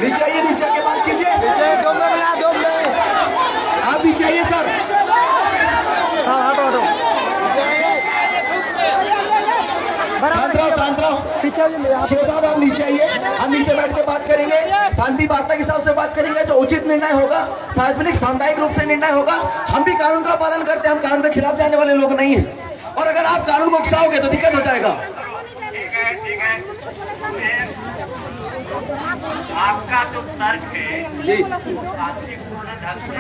नीचे आइए, नीचे आके बात कीजिए। आप नीचे आइए सर। शांत रहो। पीछे साहब आप नीचे आइए, हम नीचे बैठ के बात करेंगे, शांति वार्ता के हिसाब से बात करेंगे। जो उचित निर्णय होगा, सार्वजनिक सामुदायिक रूप से निर्णय होगा। हम भी कानून का पालन करते हैं, हम कानून के खिलाफ जाने वाले लोग नहीं है। और अगर आप कानून को उकसाओगे तो दिक्कत हो जाएगा। आपका जो तर्क है जी, शांतिपूर्ण ढंग से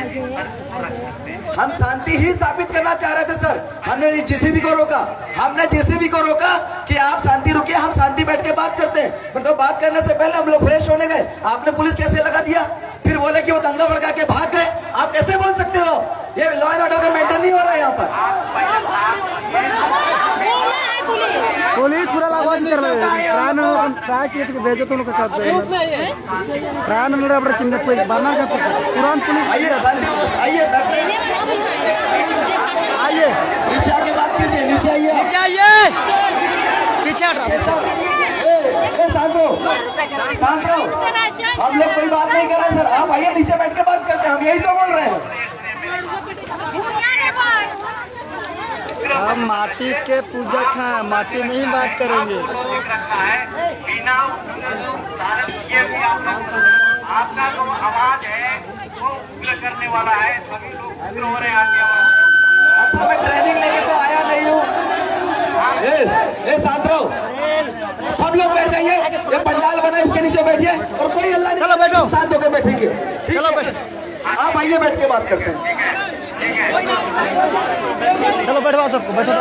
हम शांति ही स्थापित करना चाह रहे थे सर। हमने जेसीबी को रोका, कि आप शांति रुकिए, हम शांति बैठ के बात करते हैं। मतलब बात करने से पहले हम लोग फ्रेश होने गए, आपने पुलिस कैसे लगा दिया, फिर बोले कि वो दंगा भड़का के भाग गए। आप कैसे बोल सकते हो? ये लॉ एंड ऑर्डर का मेंटेन नहीं हो रहा है यहाँ पर। पुलिस पूरा लावाज कर रहे हैं। क्या किए थे भेजो तुम लोग का प्राण अपने चिन्ह कोई बना का तुरंत पुलिस आइए आइए नीचे आके बात कीजिए। नीचे आइए, पीछे शांत रहो। हम लोग कोई बात नहीं कर रहे सर, आप आइए नीचे बैठ के बात करते हैं। हम यही तो बोल रहे हैं। हम माटी के पूजक हैं, माटी में ही बात करेंगे। आपका जो आवाज है वो उग्र करने वाला है, सभी लोग उग्र हो रहे हैं आपकी आवाज। अच्छा, मैं ट्रेनिंग लेके तो आया नहीं हूँ। शांत रहो, सब लोग बैठ जाइए। ये पंडाल बना, इसके नीचे बैठिए और कोई हल्ला नहीं। चलो बैठो, शांत होकर बैठेंगे। चलो बैठो, आप आइए, बैठ के बात करते हैं। चलो बैठो, सबको बैठो।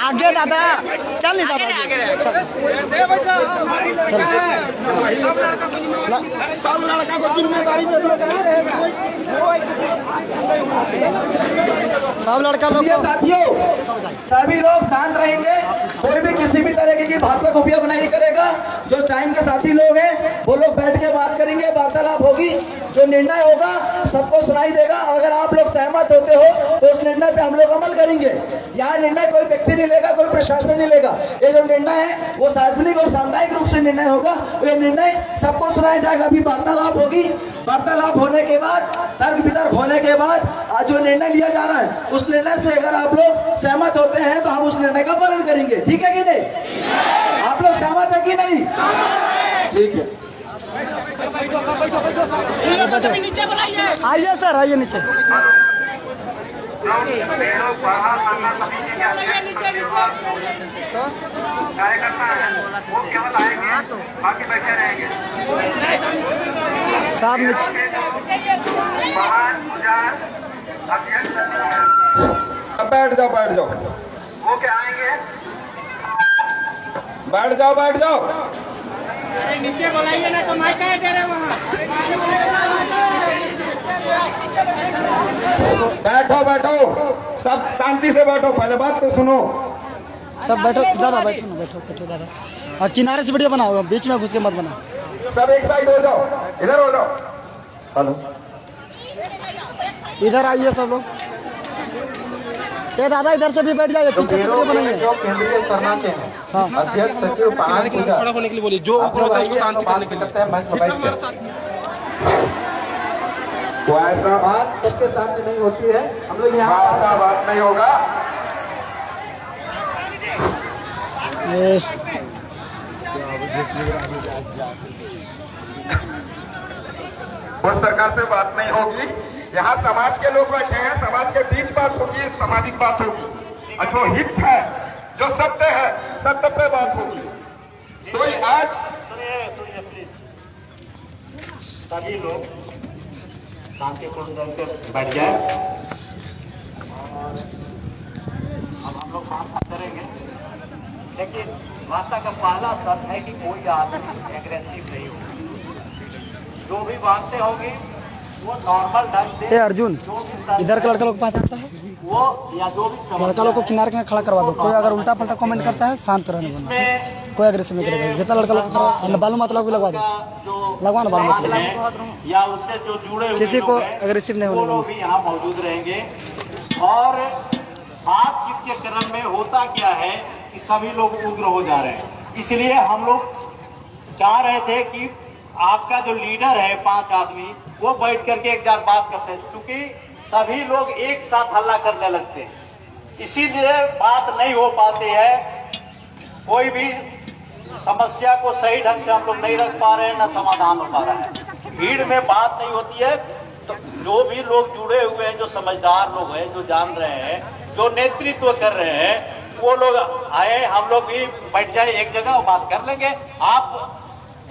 आगे दादा, चल नहीं दादा, सब लड़का को जिम्मेदारी दे दो। सब लड़का लोग साथियों, सभी लोग शांत रहेंगे, कोई भी किसी भी तरह की भाषा का उपयोग नहीं करेगा। जो टाइम के साथी लोग हैं वो लोग बैठ के बात करेंगे, वार्तालाप होगी, जो निर्णय होगा सबको सुनाई देगा। अगर आप लोग सहमत होते हो तो उस निर्णय पे हम लोग अमल करेंगे। यहाँ निर्णय कोई व्यक्ति नहीं लेगा, कोई प्रशासन नहीं लेगा। ये जो निर्णय है वो सार्वजनिक और सामुदायिक रूप से निर्णय होगा। ये निर्णय सबको सुनाया जाएगा। अभी वार्तालाप होगी, वार्तालाप होने के बाद, तर्क वितर्क होने के बाद आज जो निर्णय लिया जा रहा है उस निर्णय से अगर आप लोग सहमत होते हैं तो हम उस निर्णय का पालन करेंगे। ठीक है कि नहीं? आप लोग सहमत है कि नहीं? ठीक है, आइए सर, आइए नीचे। कार्यकर्ता है वो केवल आएंगे, बाकी बैठे रहेंगे। साहब नीचे बैठ जाओ। वो क्या आएंगे? बैठ जाओ। नीचे बुलाइए ना, तो माइक क्या दे रहे वहाँ। बैठो, सब शांति से बैठो। पहले बात तो सुनो। सब बैठो दादा, बैठो दादा। हाँ, किनारे से वीडियो बनाओ, बीच में घुस के मत बनाओ। सब एक साइड हो जाओ, इधर हो जाओ। हेलो, इधर आइए सब लोग। ये दादा इधर से भी बैठ जाइए, पीछे से वीडियो बनाइए। जो केंद्रीय सेना के हैं, हाँ, अध्यक्ष सचिव पान पूजा होने के लिए बोलिए, जो उसको शांति करने के लिए। तो ऐसा बात सबके सामने नहीं होती है। हम लोग यहाँ बात नहीं होगा। उस प्रकार से बात नहीं होगी। यहाँ समाज के लोग बैठे हैं, समाज के बीच बात होगी, सामाजिक बात होगी। और जो हित है, जो सत्य है, सत्य पे बात होगी। तो आज सभी लोग शांतिपूर्ण ढंग से बैठ जाए और अब हम लोग बात करेंगे। लेकिन वार्ता का पहला शर्त है कि कोई आदमी एग्रेसिव नहीं हो। जो भी बातें होगी वो नॉर्मल ढंग से। अर्जुन, इधर का लड़का लोग पास आता है वो या जो भी लड़का लोग को किनारे किनारे खड़ा करवा दो। कोई अगर उल्टा पलटा कमेंट करता है शांत रहने देना, कोई अग्रेसिव नहीं करेगा। जितना लड़का लोग बालू मतलब भी लगवा दो, लगवा ना बालू मतलब, या उससे जो जुड़े हुए किसी को अग्रेसिव नहीं वो होने लोग भी यहाँ मौजूद रहेंगे। और बातचीत के क्रम में होता क्या है कि सभी लोग उग्र हो जा रहे हैं, इसलिए हम लोग चाह रहे थे कि आपका जो लीडर है 5 आदमी वो बैठ करके एक बार बात करते हैं, क्योंकि सभी लोग एक साथ हल्ला करने लगते हैं, इसीलिए बात नहीं हो पाती है। कोई भी समस्या को सही ढंग से हम लोग नहीं रख पा रहे हैं, न समाधान हो पा रहा है। भीड़ में बात नहीं होती है। तो जो भी लोग जुड़े हुए हैं, जो समझदार लोग हैं, जो जान रहे हैं, जो नेतृत्व कर रहे हैं, वो लोग आए, हम लोग भी बैठ जाए एक जगह और बात कर लेंगे। आप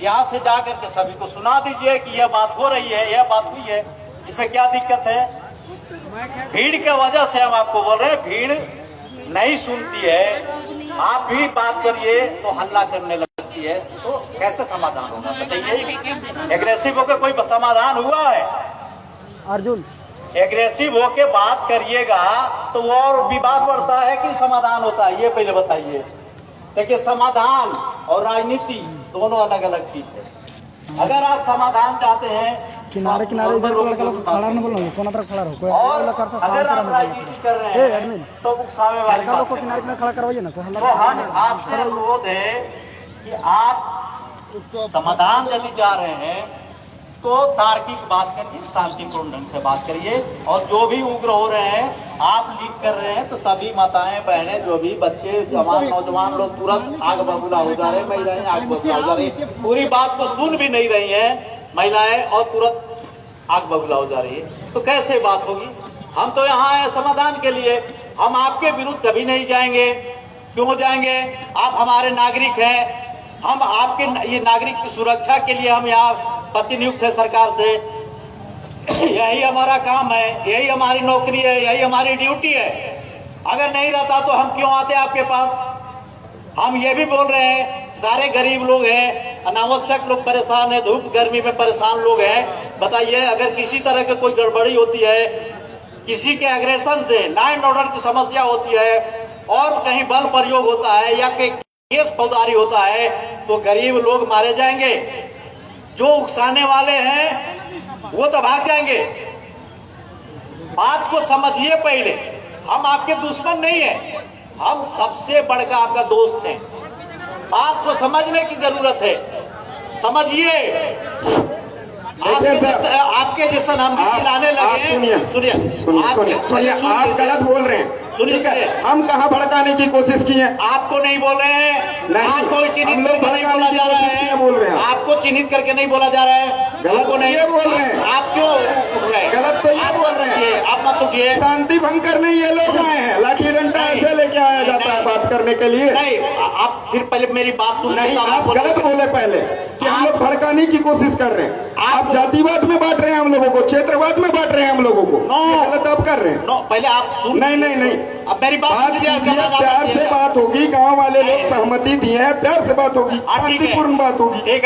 यहाँ से जा करके सभी को सुना दीजिए कि यह बात हो रही है, यह बात हुई है, इसमें क्या दिक्कत है। भीड़ की वजह से हम आपको बोल रहे हैं, भीड़ नहीं सुनती है। आप भी बात करिए तो हल्ला करने लगती है, तो कैसे समाधान होगा बताइए। एग्रेसिव होकर कोई समाधान हुआ है? अर्जुन एग्रेसिव होके बात करिएगा तो वो और विवाद बढ़ता है कि समाधान होता है, ये पहले बताइए। देखिए, समाधान और राजनीति दोनों अलग अलग चीज है। अगर आप समाधान चाहते हैं, किनारे किनारे इधर खड़ा नहीं बोलो, कोना तरफ खड़ा रहो। कोई और हल्ला करता अगर आप राजनीति कर रहे हैं तो उकसावे वाली बात को किनारे किनारे खड़ा करवाइए ना। तो हम आपसे अनुरोध है कि आप समाधान यदि चाह रहे हैं तो तार्किक बात करिए, शांतिपूर्ण ढंग से बात करिए। और जो भी उग्र हो रहे हैं, आप लीड कर रहे हैं, तो सभी माताएं बहनें, जो भी बच्चे, जवान, नौजवान लोग तुरंत आग बबूला हो जा रहे हैं, महिलाएं आग बबूला हो जा रही है, पूरी बात को सुन भी नहीं रही है महिलाएं और तुरंत आग बबूला हो जा रही है। तो कैसे बात होगी? हम तो यहाँ आए समाधान के लिए, हम आपके विरुद्ध कभी नहीं जाएंगे। क्यों जाएंगे? आप हमारे नागरिक हैं, हम आपके ये नागरिक की सुरक्षा के लिए हम यहाँ प्रतिनियुक्त है सरकार से। यही हमारा काम है, यही हमारी नौकरी है, यही हमारी ड्यूटी है। अगर नहीं रहता तो हम क्यों आते आपके पास? हम ये भी बोल रहे हैं, सारे गरीब लोग हैं, अनावश्यक लोग परेशान है, धूप गर्मी में परेशान लोग हैं। बताइए, अगर किसी तरह की कोई गड़बड़ी होती है, किसी के एग्रेशन से लॉ एंड ऑर्डर की समस्या होती है और कहीं बल प्रयोग होता है या कहीं केस फौजदारी होता है, तो गरीब लोग मारे जाएंगे। जो उकसाने वाले हैं वो तो भाग जाएंगे। बात को समझिए पहले, हम आपके दुश्मन नहीं है, हम सबसे बढ़कर आपका दोस्त हैं। बात को समझने की जरूरत है, समझिए। आपके जैसा नाम लाने लगे। सुनिए, आप गलत बोल रहे हैं। सुनिए, हम कहाँ भड़काने की कोशिश की है? आपको नहीं बोल रहे हैं, नहीं, आपको चिन्हित हम लोग करके नहीं बोला जा रहा है, बोल रहे हैं। आपको चिन्हित करके नहीं बोला जा रहा है। गलत नहीं ये बोल रहे हैं। आप क्यों उठ रहे हैं? गलत तो ये बोल रहे हैं। आप मत उठिए। शांति भंग करने ये लोग आए हैं, लाठी डंडा ऐसे लेके आया जाता है बात करने के लिए। नहीं, आप फिर पहले मेरी बात सुनिए। नहीं, आप गलत बोले पहले कि हम लोग भड़काने की कोशिश कर रहे हैं। आप जातिवाद में बांट रहे हैं हम लोगों को, क्षेत्रवाद में बांट रहे हैं हम लोगों को। गलत आप कर रहे हैं। पहले आप सुन। नहीं, अब मेरी बात प्यार से बात होगी, गांव वाले लोग सहमति दिए हैं, प्यार से बात होगी, शांतिपूर्ण बात होगी। ठीक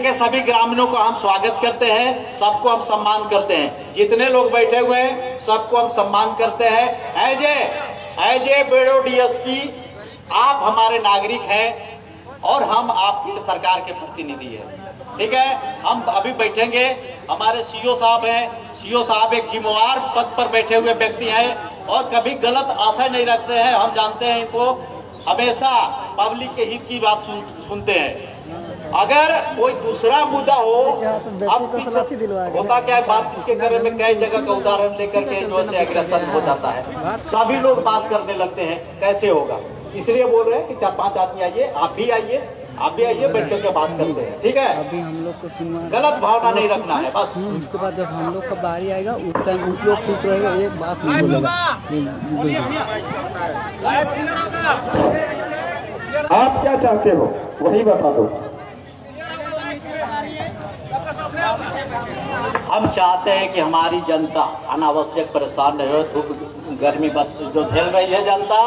है। सभी ग्रामीणों को हम स्वागत करते हैं, सबको हम सम्मान करते हैं। जितने लोग बैठे हुए हैं सबको हम सम्मान करते हैं। एज ए बेड़ो डीएसपी आप हमारे नागरिक हैं और हम आपकी सरकार के प्रतिनिधि हैं। ठीक है, हम अभी बैठेंगे। हमारे सीओ साहब हैं, सीओ साहब एक जिम्मेवार पद पर बैठे हुए व्यक्ति हैं और कभी गलत आशय नहीं रखते हैं। हम जानते हैं इनको, हमेशा पब्लिक के हित की बात सुनते हैं। अगर कोई दूसरा मुद्दा हो, अब होता क्या है, बातचीत के करे में कई जगह का उदाहरण लेकर के जो है एग्रेशन हो जाता है, सभी लोग बात करने लगते हैं, कैसे होगा? इसलिए बोल रहे हैं कि 4-5 आदमी आइए, आप भी आइए, बैठ करके बात करते हैं। ठीक है, अभी हम लोग को सुनवा, गलत भावना नहीं रखना है बस। उसके बाद जब हम लोग का बारी आएगा उस टाइम उस लोग चुप रहेगा, एक बात नहीं बोलेगा। आप क्या चाहते हो वही बता दो। हम चाहते हैं कि हमारी जनता अनावश्यक परेशान नहीं हो। धूप गर्मी जो झेल रही है जनता,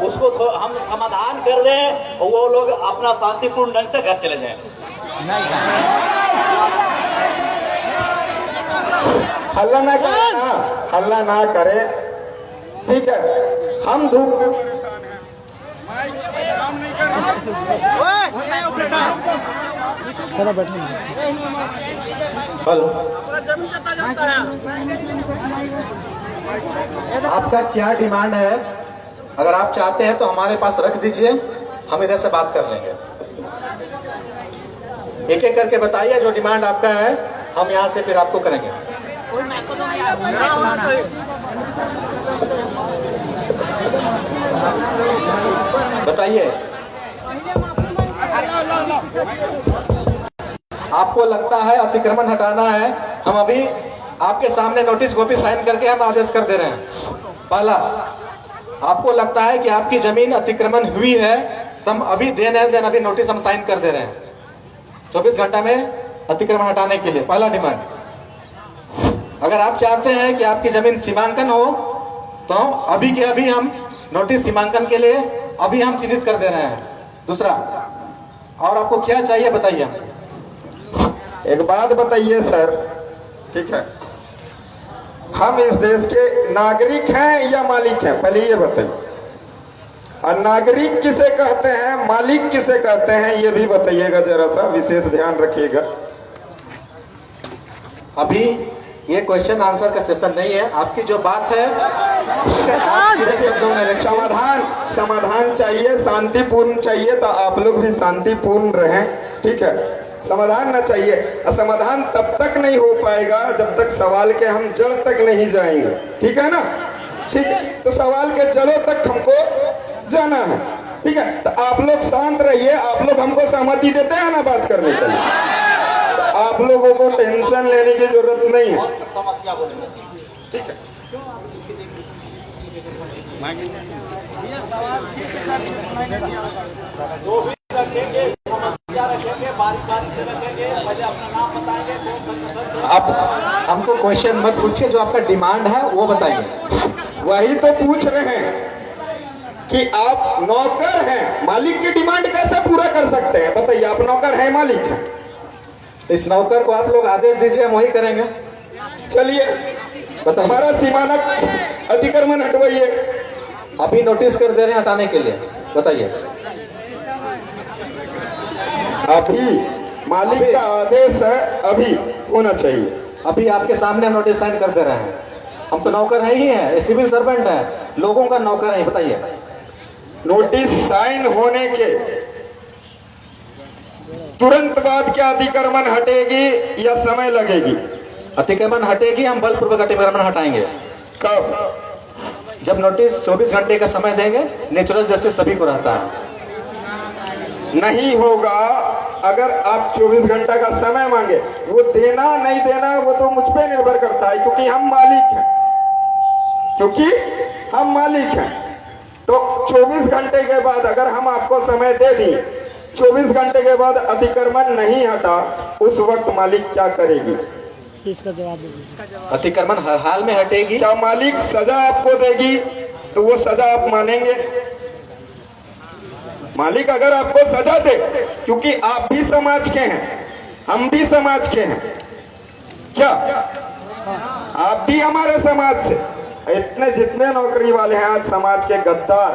उसको हम समाधान कर दें और वो लोग अपना शांतिपूर्ण ढंग से घर चले जाएं। हल्ला ना करें ना, हल्ला ना करें। ठीक है, हम धूप में काम नहीं कर चलो बैठो। हेलो, आपका क्या डिमांड है? अगर आप चाहते हैं तो हमारे पास रख दीजिए, हम इधर से बात कर लेंगे। एक एक करके बताइए जो डिमांड आपका है, हम यहाँ से फिर आपको करेंगे। बताइए, आपको लगता है अतिक्रमण हटाना है, हम अभी आपके सामने नोटिस कॉपी साइन करके हम आदेश कर दे रहे हैं। पहला, आपको लगता है कि आपकी जमीन अतिक्रमण हुई है तो हम अभी अभी नोटिस हम साइन कर दे रहे हैं 24 घंटा में अतिक्रमण हटाने के लिए। पहला डिमांड। अगर आप चाहते हैं कि आपकी जमीन सीमांकन हो तो अभी के अभी हम नोटिस सीमांकन के लिए अभी हम चिन्हित कर दे रहे हैं। दूसरा, और आपको क्या चाहिए बताइए। एक बात बताइए सर, ठीक है, हम इस देश के नागरिक हैं या मालिक हैं, पहले ये बताइए। और नागरिक किसे कहते हैं, मालिक किसे कहते हैं, ये भी बताइएगा, जरा सा विशेष ध्यान रखिएगा। अभी ये क्वेश्चन आंसर का सेशन नहीं है, आपकी जो बात है समाधान चाहिए, शांतिपूर्ण चाहिए, तो आप लोग भी शांतिपूर्ण रहें, ठीक है। समाधान ना चाहिए, असमाधान तब तक नहीं हो पाएगा जब तक सवाल के हम जड़ तक नहीं जाएंगे, ठीक है ना। ठीक है, तो सवाल के जड़ों तक हमको जाना है, ठीक है। तो आप लोग शांत रहिए, आप लोग हमको सहमति देते हैं ना बात करने के लिए, तो आप लोगों को टेंशन लेने की जरूरत नहीं है, ठीक है। आप हमको क्वेश्चन मत पूछिए, जो आपका डिमांड है वो बताइए। वही तो पूछ रहे हैं कि आप नौकर हैं, मालिक की डिमांड कैसे पूरा कर सकते हैं, बताइए। आप नौकर हैं, मालिक हैं, इस नौकर को आप लोग आदेश दीजिए, हम वही करेंगे। चलिए हमारा सीमांकन अतिक्रमण हटवाइए। अभी नोटिस कर दे रहे हैं हटाने के लिए, बताइए। अभी मालिक का आदेश है, अभी होना चाहिए। अभी आपके सामने नोटिस साइन कर दे रहे हैं। हम तो नौकर है ही है, सिविल सर्वेंट है, लोगों का नौकर है। बताइए, नोटिस साइन होने के तुरंत बाद क्या अतिक्रमण हटेगी या समय लगेगी? अतिक्रमण हटेगी, हम बलपूर्वक अतिक्रमण हटाएंगे। कब? जब नोटिस 24 घंटे का समय देंगे। नेचुरल जस्टिस सभी को रहता है। नहीं होगा अगर आप 24 घंटा का समय मांगे, वो देना नहीं देना वो तो मुझ पे निर्भर करता है, क्योंकि हम मालिक हैं, तो 24 घंटे के बाद अगर हम आपको समय दे दी, 24 घंटे के बाद अतिक्रमण नहीं हटा, उस वक्त मालिक क्या करेगी? इसका जवाब दीजिए। अतिक्रमण हर हाल में हटेगी। क्या मालिक सजा आपको देगी तो वो सजा आप मानेंगे? मालिक अगर आपको सजा दे, क्योंकि आप भी समाज के हैं, हम भी समाज के हैं, क्या आप भी हमारे समाज से? इतने जितने नौकरी वाले हैं आज समाज के गद्दार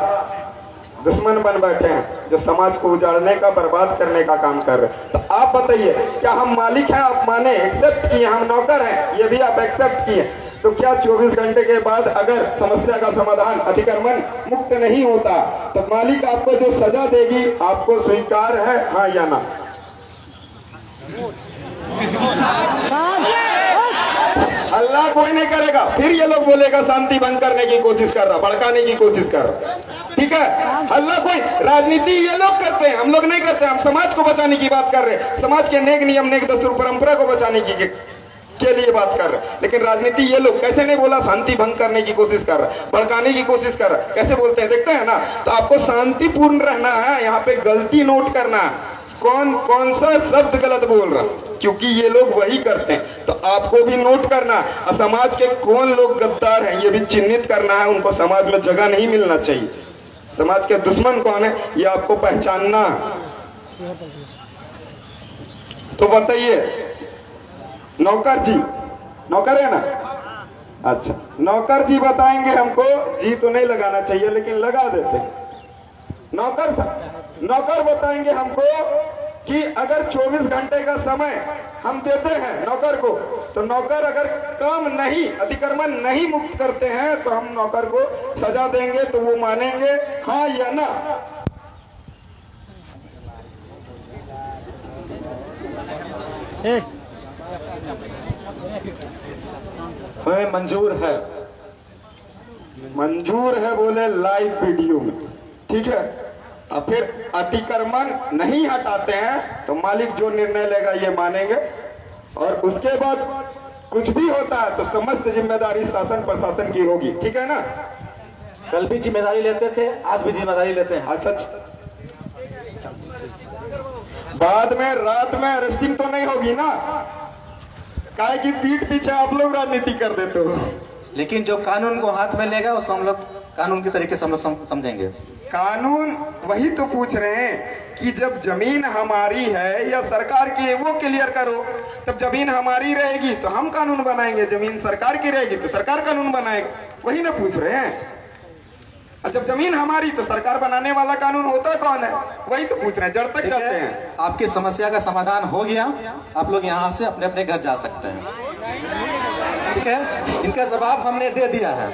दुश्मन बन बैठे हैं, जो समाज को उजाड़ने का, बर्बाद करने का काम कर रहे हैं। तो आप बताइए, क्या हम मालिक हैं? आप माने, एक्सेप्ट किए, हम नौकर हैं, ये भी आप एक्सेप्ट किए, तो क्या 24 घंटे के बाद अगर समस्या का समाधान अतिक्रमण मुक्त नहीं होता तो मालिक आपको जो सजा देगी आपको स्वीकार है, हाँ या ना? अल्लाह कोई नहीं करेगा। फिर ये लोग बोलेगा शांति भंग करने की कोशिश कर रहा, भड़काने की कोशिश कर रहा, ठीक है। अल्लाह कोई, राजनीति ये लोग करते हैं, हम लोग नहीं करते। हम समाज को बचाने की बात कर रहे हैं, समाज के नेक नियम, नेक दस्तूर, परंपरा को बचाने की के लिए बात कर रहे हैं। लेकिन राजनीति ये लोग कैसे नहीं बोला, शांति भंग करने की कोशिश कर रहा है, भड़काने की कोशिश कर रहा है, कैसे बोलते हैं देखते हैं ना। तो आपको शांतिपूर्ण रहना है, यहाँ पे गलती नोट करना है, कौन कौन सा शब्द गलत बोल रहा, क्योंकि ये लोग वही करते हैं। तो आपको भी नोट करना है, समाज के कौन लोग गद्दार हैं ये भी चिन्हित करना है, उनको समाज में जगह नहीं मिलना चाहिए। समाज के दुश्मन कौन है ये आपको पहचानना। तो बताइए, नौकर जी, नौकर है ना? अच्छा, नौकर जी बताएंगे हमको, जी तो नहीं लगाना चाहिए लेकिन लगा देते हैं। नौकर बताएंगे हमको कि अगर 24 घंटे का समय हम देते हैं नौकर को, तो नौकर अगर काम नहीं, अतिक्रमण नहीं मुक्त करते हैं तो हम नौकर को सजा देंगे, तो वो मानेंगे, हाँ या ना? ए हमें मंजूर है बोले लाइव वीडियो में, ठीक है। अब फिर अतिक्रमण नहीं हटाते हैं तो मालिक जो निर्णय लेगा ये मानेंगे, और उसके बाद कुछ भी होता है तो समस्त जिम्मेदारी शासन प्रशासन की होगी, ठीक है ना। कल भी जिम्मेदारी लेते थे, आज भी जिम्मेदारी लेते हैं। अच्छा, बाद में रात में अरेस्टिंग तो नहीं होगी ना, काहे की पीठ पीछे आप लोग राजनीति कर देते हो। लेकिन जो कानून को हाथ में लेगा उसको हम लोग कानून के तरीके से समझेंगे। कानून वही तो पूछ रहे हैं कि जब जमीन हमारी है या सरकार की है वो क्लियर करो। तब जमीन हमारी रहेगी तो हम कानून बनाएंगे, जमीन सरकार की रहेगी तो सरकार कानून बनाएगी, वही ना पूछ रहे हैं। और जब जमीन हमारी तो सरकार बनाने वाला कानून होता कौन है, वही तो पूछ रहे हैं। जड़ तक जाते हैं। आपकी समस्या का समाधान हो गया, आप लोग यहाँ से अपने अपने घर जा सकते हैं, ठीक है। इनका जवाब हमने दे दिया है,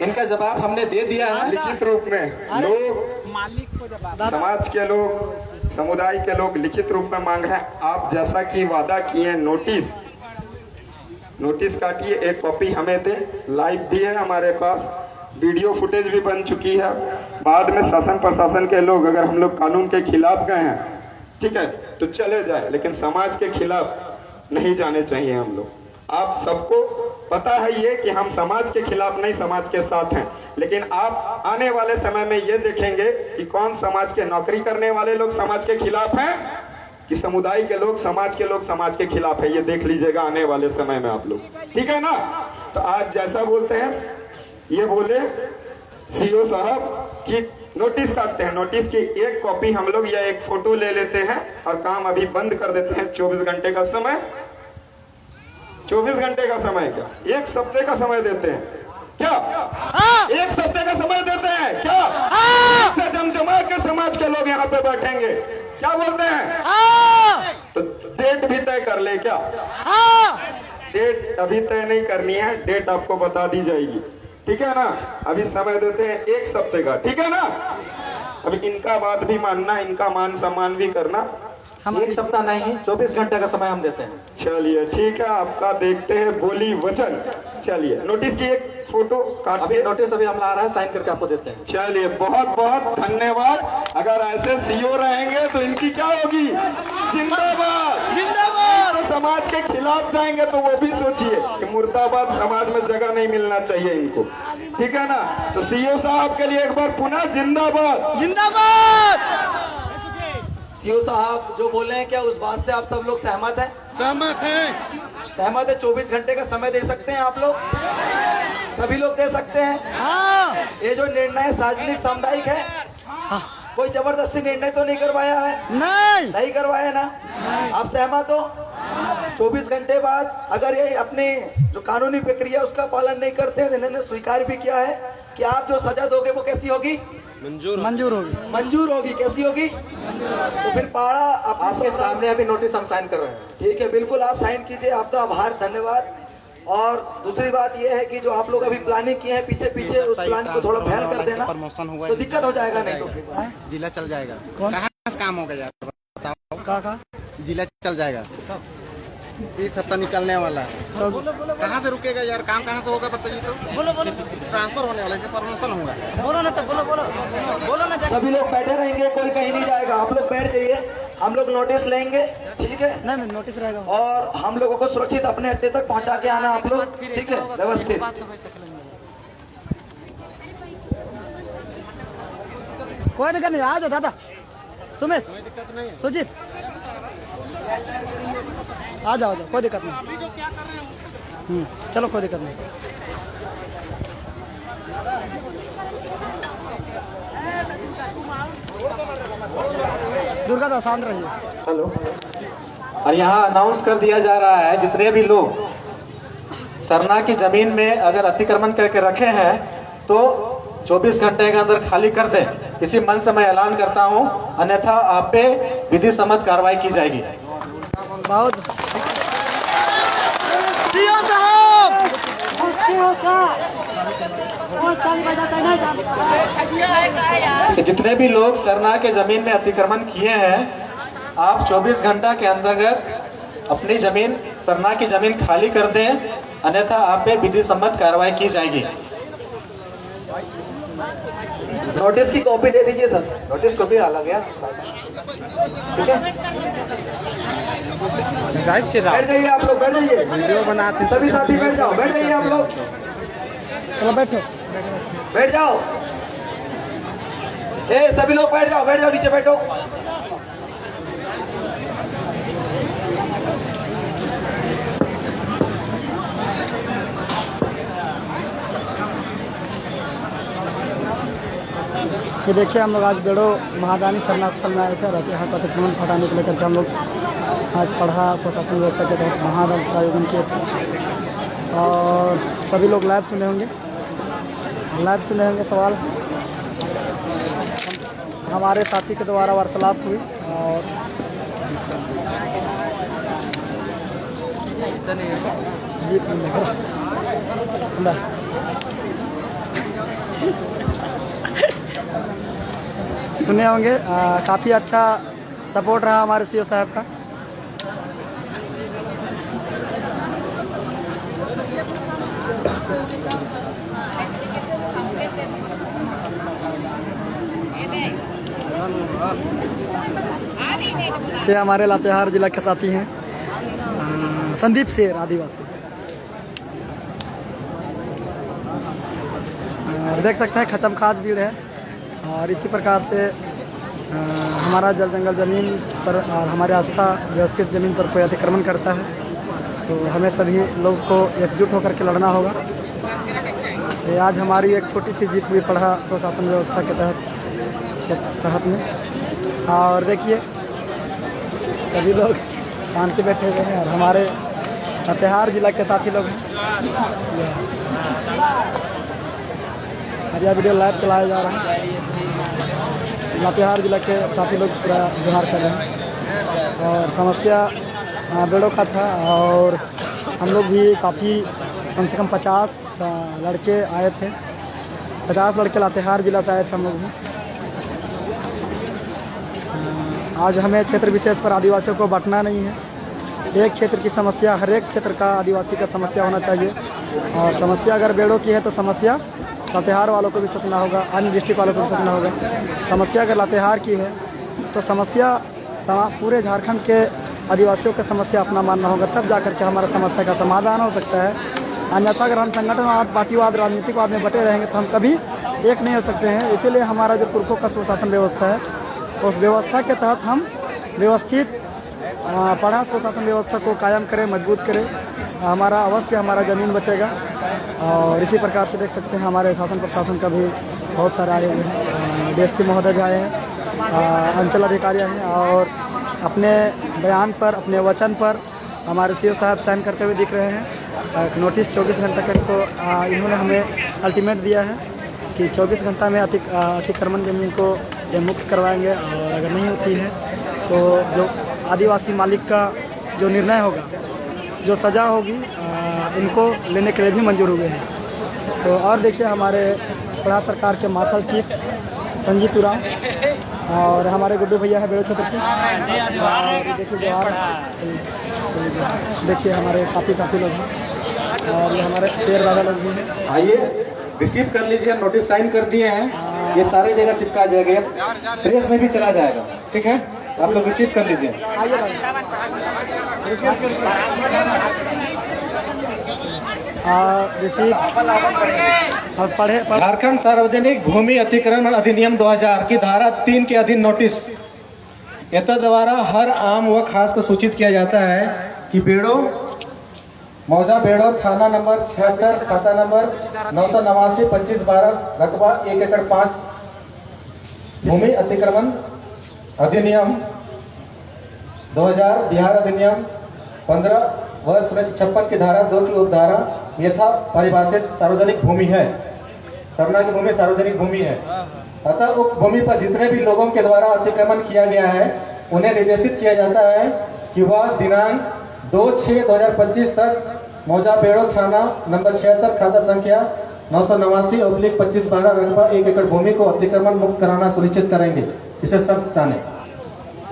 इनका जवाब हमने दे दिया है लिखित रूप में। लोग समाज के लोग, समुदाय के लोग लिखित रूप में मांग रहे हैं। आप जैसा कि वादा किए नोटिस काटिए, एक कॉपी हमें दे। लाइव भी है हमारे पास, वीडियो फुटेज भी बन चुकी है। बाद में शासन प्रशासन के लोग अगर हम लोग कानून के खिलाफ गए हैं, ठीक है, तो चले जाए, लेकिन समाज के खिलाफ नहीं जाने चाहिए हम लोग। आप सबको पता है ये कि हम समाज के खिलाफ नहीं, समाज के साथ हैं। लेकिन आप आने वाले समय में ये देखेंगे कि कौन समाज के नौकरी करने वाले लोग समाज के खिलाफ हैं कि समुदाय के लोग समाज के खिलाफ है। ये देख लीजिएगा आने वाले समय में आप लोग, ठीक है ना। तो आज जैसा बोलते हैं ये बोले सीओ साहब कि नोटिस काटते हैं, नोटिस की एक कॉपी हम लोग या एक फोटो ले लेते हैं और काम अभी बंद कर देते हैं। 24 घंटे का समय, 24 घंटे का समय क्या, एक सप्ताह का समय देते हैं क्या? एक सप्ताह का समय देते हैं क्या? जमजमा के समाज के लोग यहाँ पे बैठेंगे, क्या बोलते हैं? तो डेट भी तय कर ले क्या? डेट अभी तय नहीं करनी है, डेट आपको बता दी जाएगी, ठीक है ना। अभी समय देते हैं एक सप्ताह का, ठीक है ना। अभी इनका बात भी मानना, इनका मान सम्मान भी करना। हम एक सप्ताह नहीं, 24 घंटे का समय हम देते हैं। चलिए ठीक है, आपका देखते हैं बोली वचन। चलिए नोटिस की एक फोटो काट, नोटिस अभी हम ला रहा है, साइन करके आपको देते हैं। चलिए बहुत बहुत धन्यवाद। अगर ऐसे सीओ रहेंगे तो इनकी क्या होगी? जिंदाबाद जिंदाबाद। तो समाज के खिलाफ जाएंगे तो वो भी सोचिए कि मुर्दाबाद, समाज में जगह नहीं मिलना चाहिए इनको, ठीक है ना। तो सीओ साहब के लिए एक बार पुनः जिंदाबाद जिंदाबाद। सीओ साहब जो बोल रहे हैं, क्या उस बात से आप सब लोग सहमत हैं? सहमत है। 24 घंटे का समय दे सकते हैं आप लोग, सभी लोग दे सकते हैं। हाँ। ये जो निर्णय सार्वजनिक सामुदायिक है, हाँ। कोई जबरदस्ती निर्णय तो नहीं करवाया है? नहीं करवाया ना। आप सहमत हो? 24 घंटे बाद अगर ये अपने जो कानूनी प्रक्रिया उसका पालन नहीं करते हैं, इन्होंने स्वीकार भी किया है कि आप जो सजा दोगे वो कैसी होगी? मंजूर होगी। कैसी होगी? तो फिर पाड़ा आपके सामने अभी नोटिस हम साइन कर रहे हैं। ठीक है, बिल्कुल आप साइन कीजिए। आपका आभार, धन्यवाद। और दूसरी बात यह है कि जो आप लोग अभी प्लानिंग किए हैं पीछे पीछे, उस प्लान को थोड़ा फैल कर देना, तो दिक्कत हो जाएगा, नहीं तो फिर जिला चल जाएगा। कहाँ से काम होगा यार, बताओ। कहाँ जिला चल जाएगा? एक सप्ताह निकलने वाला है, कहाँ से रुकेगा यार? काम कहाँ से होगा बताइए तो। बोलो ट्रांसफर होने वाला है, प्रमोशन होगा। बोलो ना, तो बोलो ना। सभी लोग बैठे रहेंगे, कोई कहीं नहीं जाएगा। आप लोग बैठ जाइए, हम लोग नोटिस लेंगे, ठीक है? नहीं नोटिस रहेगा। और हम लोगों को सुरक्षित अपने अड्डे तक पहुंचा के आना आप लोग, ठीक है? व्यवस्थित। कोई दिक्कत नहीं, आ जाओ दादा। सुमेश, सुजीत, आ जाओ कोई दिक्कत नहीं। चलो कोई दिक्कत नहीं। दुर्गा दास शांत रहिए। हेलो। और यहाँ अनाउंस कर दिया जा रहा है, जितने भी लोग सरना की जमीन में अगर अतिक्रमण करके रखे हैं तो 24 घंटे के अंदर खाली कर दें। इसी मन से मैं ऐलान करता हूँ, अन्यथा आप पे विधि सम्मत कार्रवाई की जाएगी। बहुत साहब, जितने भी लोग सरना के जमीन में अतिक्रमण किए हैं आप 24 घंटा के अंतर्गत अपनी जमीन सरना की जमीन खाली कर दें, अन्यथा आप पे विधि सम्मत कार्रवाई की जाएगी। नोटिस की कॉपी दे दीजिए सर। नोटिस कॉपी डाला गया, ठीक है। बैठ जाइए आप लोग, बैठ जाइए, वीडियो बनाते सभी साथी बैठ जाओ, बैठ जाइए आप लोग, चलो बैठो, बैठ जाओ, सभी लोग बैठ जाओ, बैठ जाओ, नीचे बैठो। ये देखिए, हम लोग आज बेड़ो महादानी सरना स्थल में आए थे और यहाँ का अतिक्रमण हटाने को लेकर के हम लोग आज पढ़ा स्वशासन व्यवस्था के तहत महाअदालत का आयोजन किए थे और सभी लोग लाइव सुने होंगे सवाल हमारे साथी के द्वारा वार्तालाप हुई और सुने होंगे। काफ़ी अच्छा सपोर्ट रहा हमारे सीओ साहब का। ये हमारे लातेहार जिला के साथी हैं संदीप शेर आदिवासी। देख सकते हैं खचम खाच भीड़ है और इसी प्रकार से हमारा जल जंगल ज़मीन पर और हमारे आस्था व्यवस्थित ज़मीन पर कोई अतिक्रमण करता है तो हमें सभी लोग को एकजुट होकर के लड़ना होगा। ये आज हमारी एक छोटी सी जीत हुई पढ़ा स्वशासन व्यवस्था के तहत में। और देखिए सभी लोग शांति बैठे हुए हैं और हमारे लातेहार जिला के साथी लोग हैं और यह वीडियो लाइव चलाया जा रहा है। लातेहार जिला के साथी लोग पूरा जोहार कर रहे हैं और समस्या बेड़ों का था और हम लोग भी काफ़ी कम से कम 50 लड़के आए थे, 50 लड़के लातेहार जिला से आए थे हम लोग भी। आज हमें क्षेत्र विशेष पर आदिवासियों को बांटना नहीं है, एक क्षेत्र की समस्या हर एक क्षेत्र का आदिवासी का समस्या होना चाहिए और समस्या अगर बेड़ों की है तो समस्या लातेहार वालों को भी सोचना होगा, अन्य डिस्ट्रिक्ट वालों को भी सोचना होगा। समस्या अगर लातेहार की है तो समस्या पूरे झारखंड के आदिवासियों की समस्या अपना मानना होगा, तब जाकर के हमारा समस्या का समाधान हो सकता है। अन्यथा अगर हम संगठनवाद, पार्टीवाद, राजनीतिकवाद में बटे रहेंगे तो हम कभी एक नहीं हो सकते हैं। इसीलिए हमारा जो पुरखों का स्वशासन व्यवस्था है उस व्यवस्था के तहत हम व्यवस्थित पढ़ा स्वशासन व्यवस्था को कायम करें, मजबूत करें, हमारा अवश्य हमारा ज़मीन बचेगा। और इसी प्रकार से देख सकते हैं हमारे शासन प्रशासन का भी बहुत सारे आए हुए हैं, डीएसपी महोदय भी आए हैं, अंचल अधिकारी हैं और अपने बयान पर, अपने वचन पर हमारे सीओ साहब साइन करते हुए दिख रहे हैं। एक नोटिस 24 घंटे का इन्होंने हमें अल्टीमेट दिया है कि 24 घंटा में अतिक्रमण ज़मीन को ये मुक्त करवाएंगे और अगर नहीं होती है तो जो आदिवासी मालिक का जो निर्णय होगा, जो सज़ा होगी, इनको लेने के लिए भी मंजूर हुए हैं। तो और देखिए हमारे पढ़ा सरकार के मार्शल चीफ संजीत उरांव और हमारे गुड्डू भैया है बेड़ो क्षेत्र के और देखिए जोहार, देखिए हमारे काफ़ी साथी लोग हैं और ये हमारे शेर दादा लोग भी हैं। आइए रिसीव कर लीजिए, नोटिस साइन कर दिए हैं, ये सारे जगह चिपका जाएगा, प्रेस में भी चला जाएगा, ठीक है। आप लोग रिसीव कर लीजिए। आइए पढ़े झारखंड सार्वजनिक भूमि अतिक्रमण अधिनियम 2000 की धारा 3 के अधीन नोटिस एतद द्वारा हर आम व खास को सूचित किया जाता है कि बेड़ो मौजा बेड़ो थाना नंबर 76 खाता नंबर 989 2512 रकबा 1 एकड़ 5 भूमि अतिक्रमण अधिनियम 2000 बिहार अधिनियम 15 वर्ष 1956 की धारा 2 की उपधारा यथा परिभाषित सार्वजनिक भूमि है। सरना की भूमि सार्वजनिक भूमि है, अतः उक्त भूमि पर जितने भी लोगों के द्वारा अतिक्रमण किया गया है उन्हें निर्देशित किया जाता है कि वह दिनांक 2/6/2025 तक मौजा बेड़ो थाना नंबर 76 खाता संख्या 989/2512 रकबा 1 एकड़ भूमि को अतिक्रमण मुक्त कराना सुनिश्चित करेंगे। इसे सख्त जाने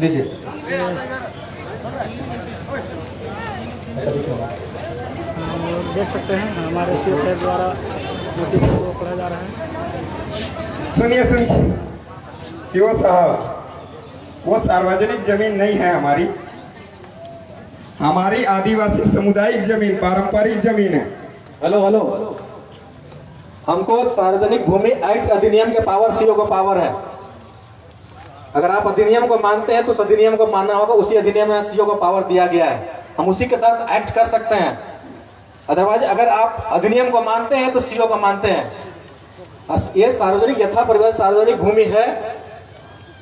लीजिए। और देख सकते हैं हमारे सीओ साहब द्वारा नोटिस को पढ़ा जा रहा है। सुनिए सीओ साहब, वो सार्वजनिक जमीन नहीं है हमारी, हमारी आदिवासी सामुदायिक जमीन, पारंपरिक जमीन है। हेलो हेलो, हमको सार्वजनिक भूमि एक्ट अधिनियम के पावर सीओ को पावर है। अगर आप अधिनियम को मानते हैं तो उस अधिनियम को मानना होगा। उसी अधिनियम में सीओ को पावर दिया गया है, हम उसी के तहत एक्ट कर सकते हैं। अदरवाइज अगर आप अधिनियम को मानते हैं तो सीओ को मानते हैं। ये सार्वजनिक यथा परिवेश सार्वजनिक भूमि है,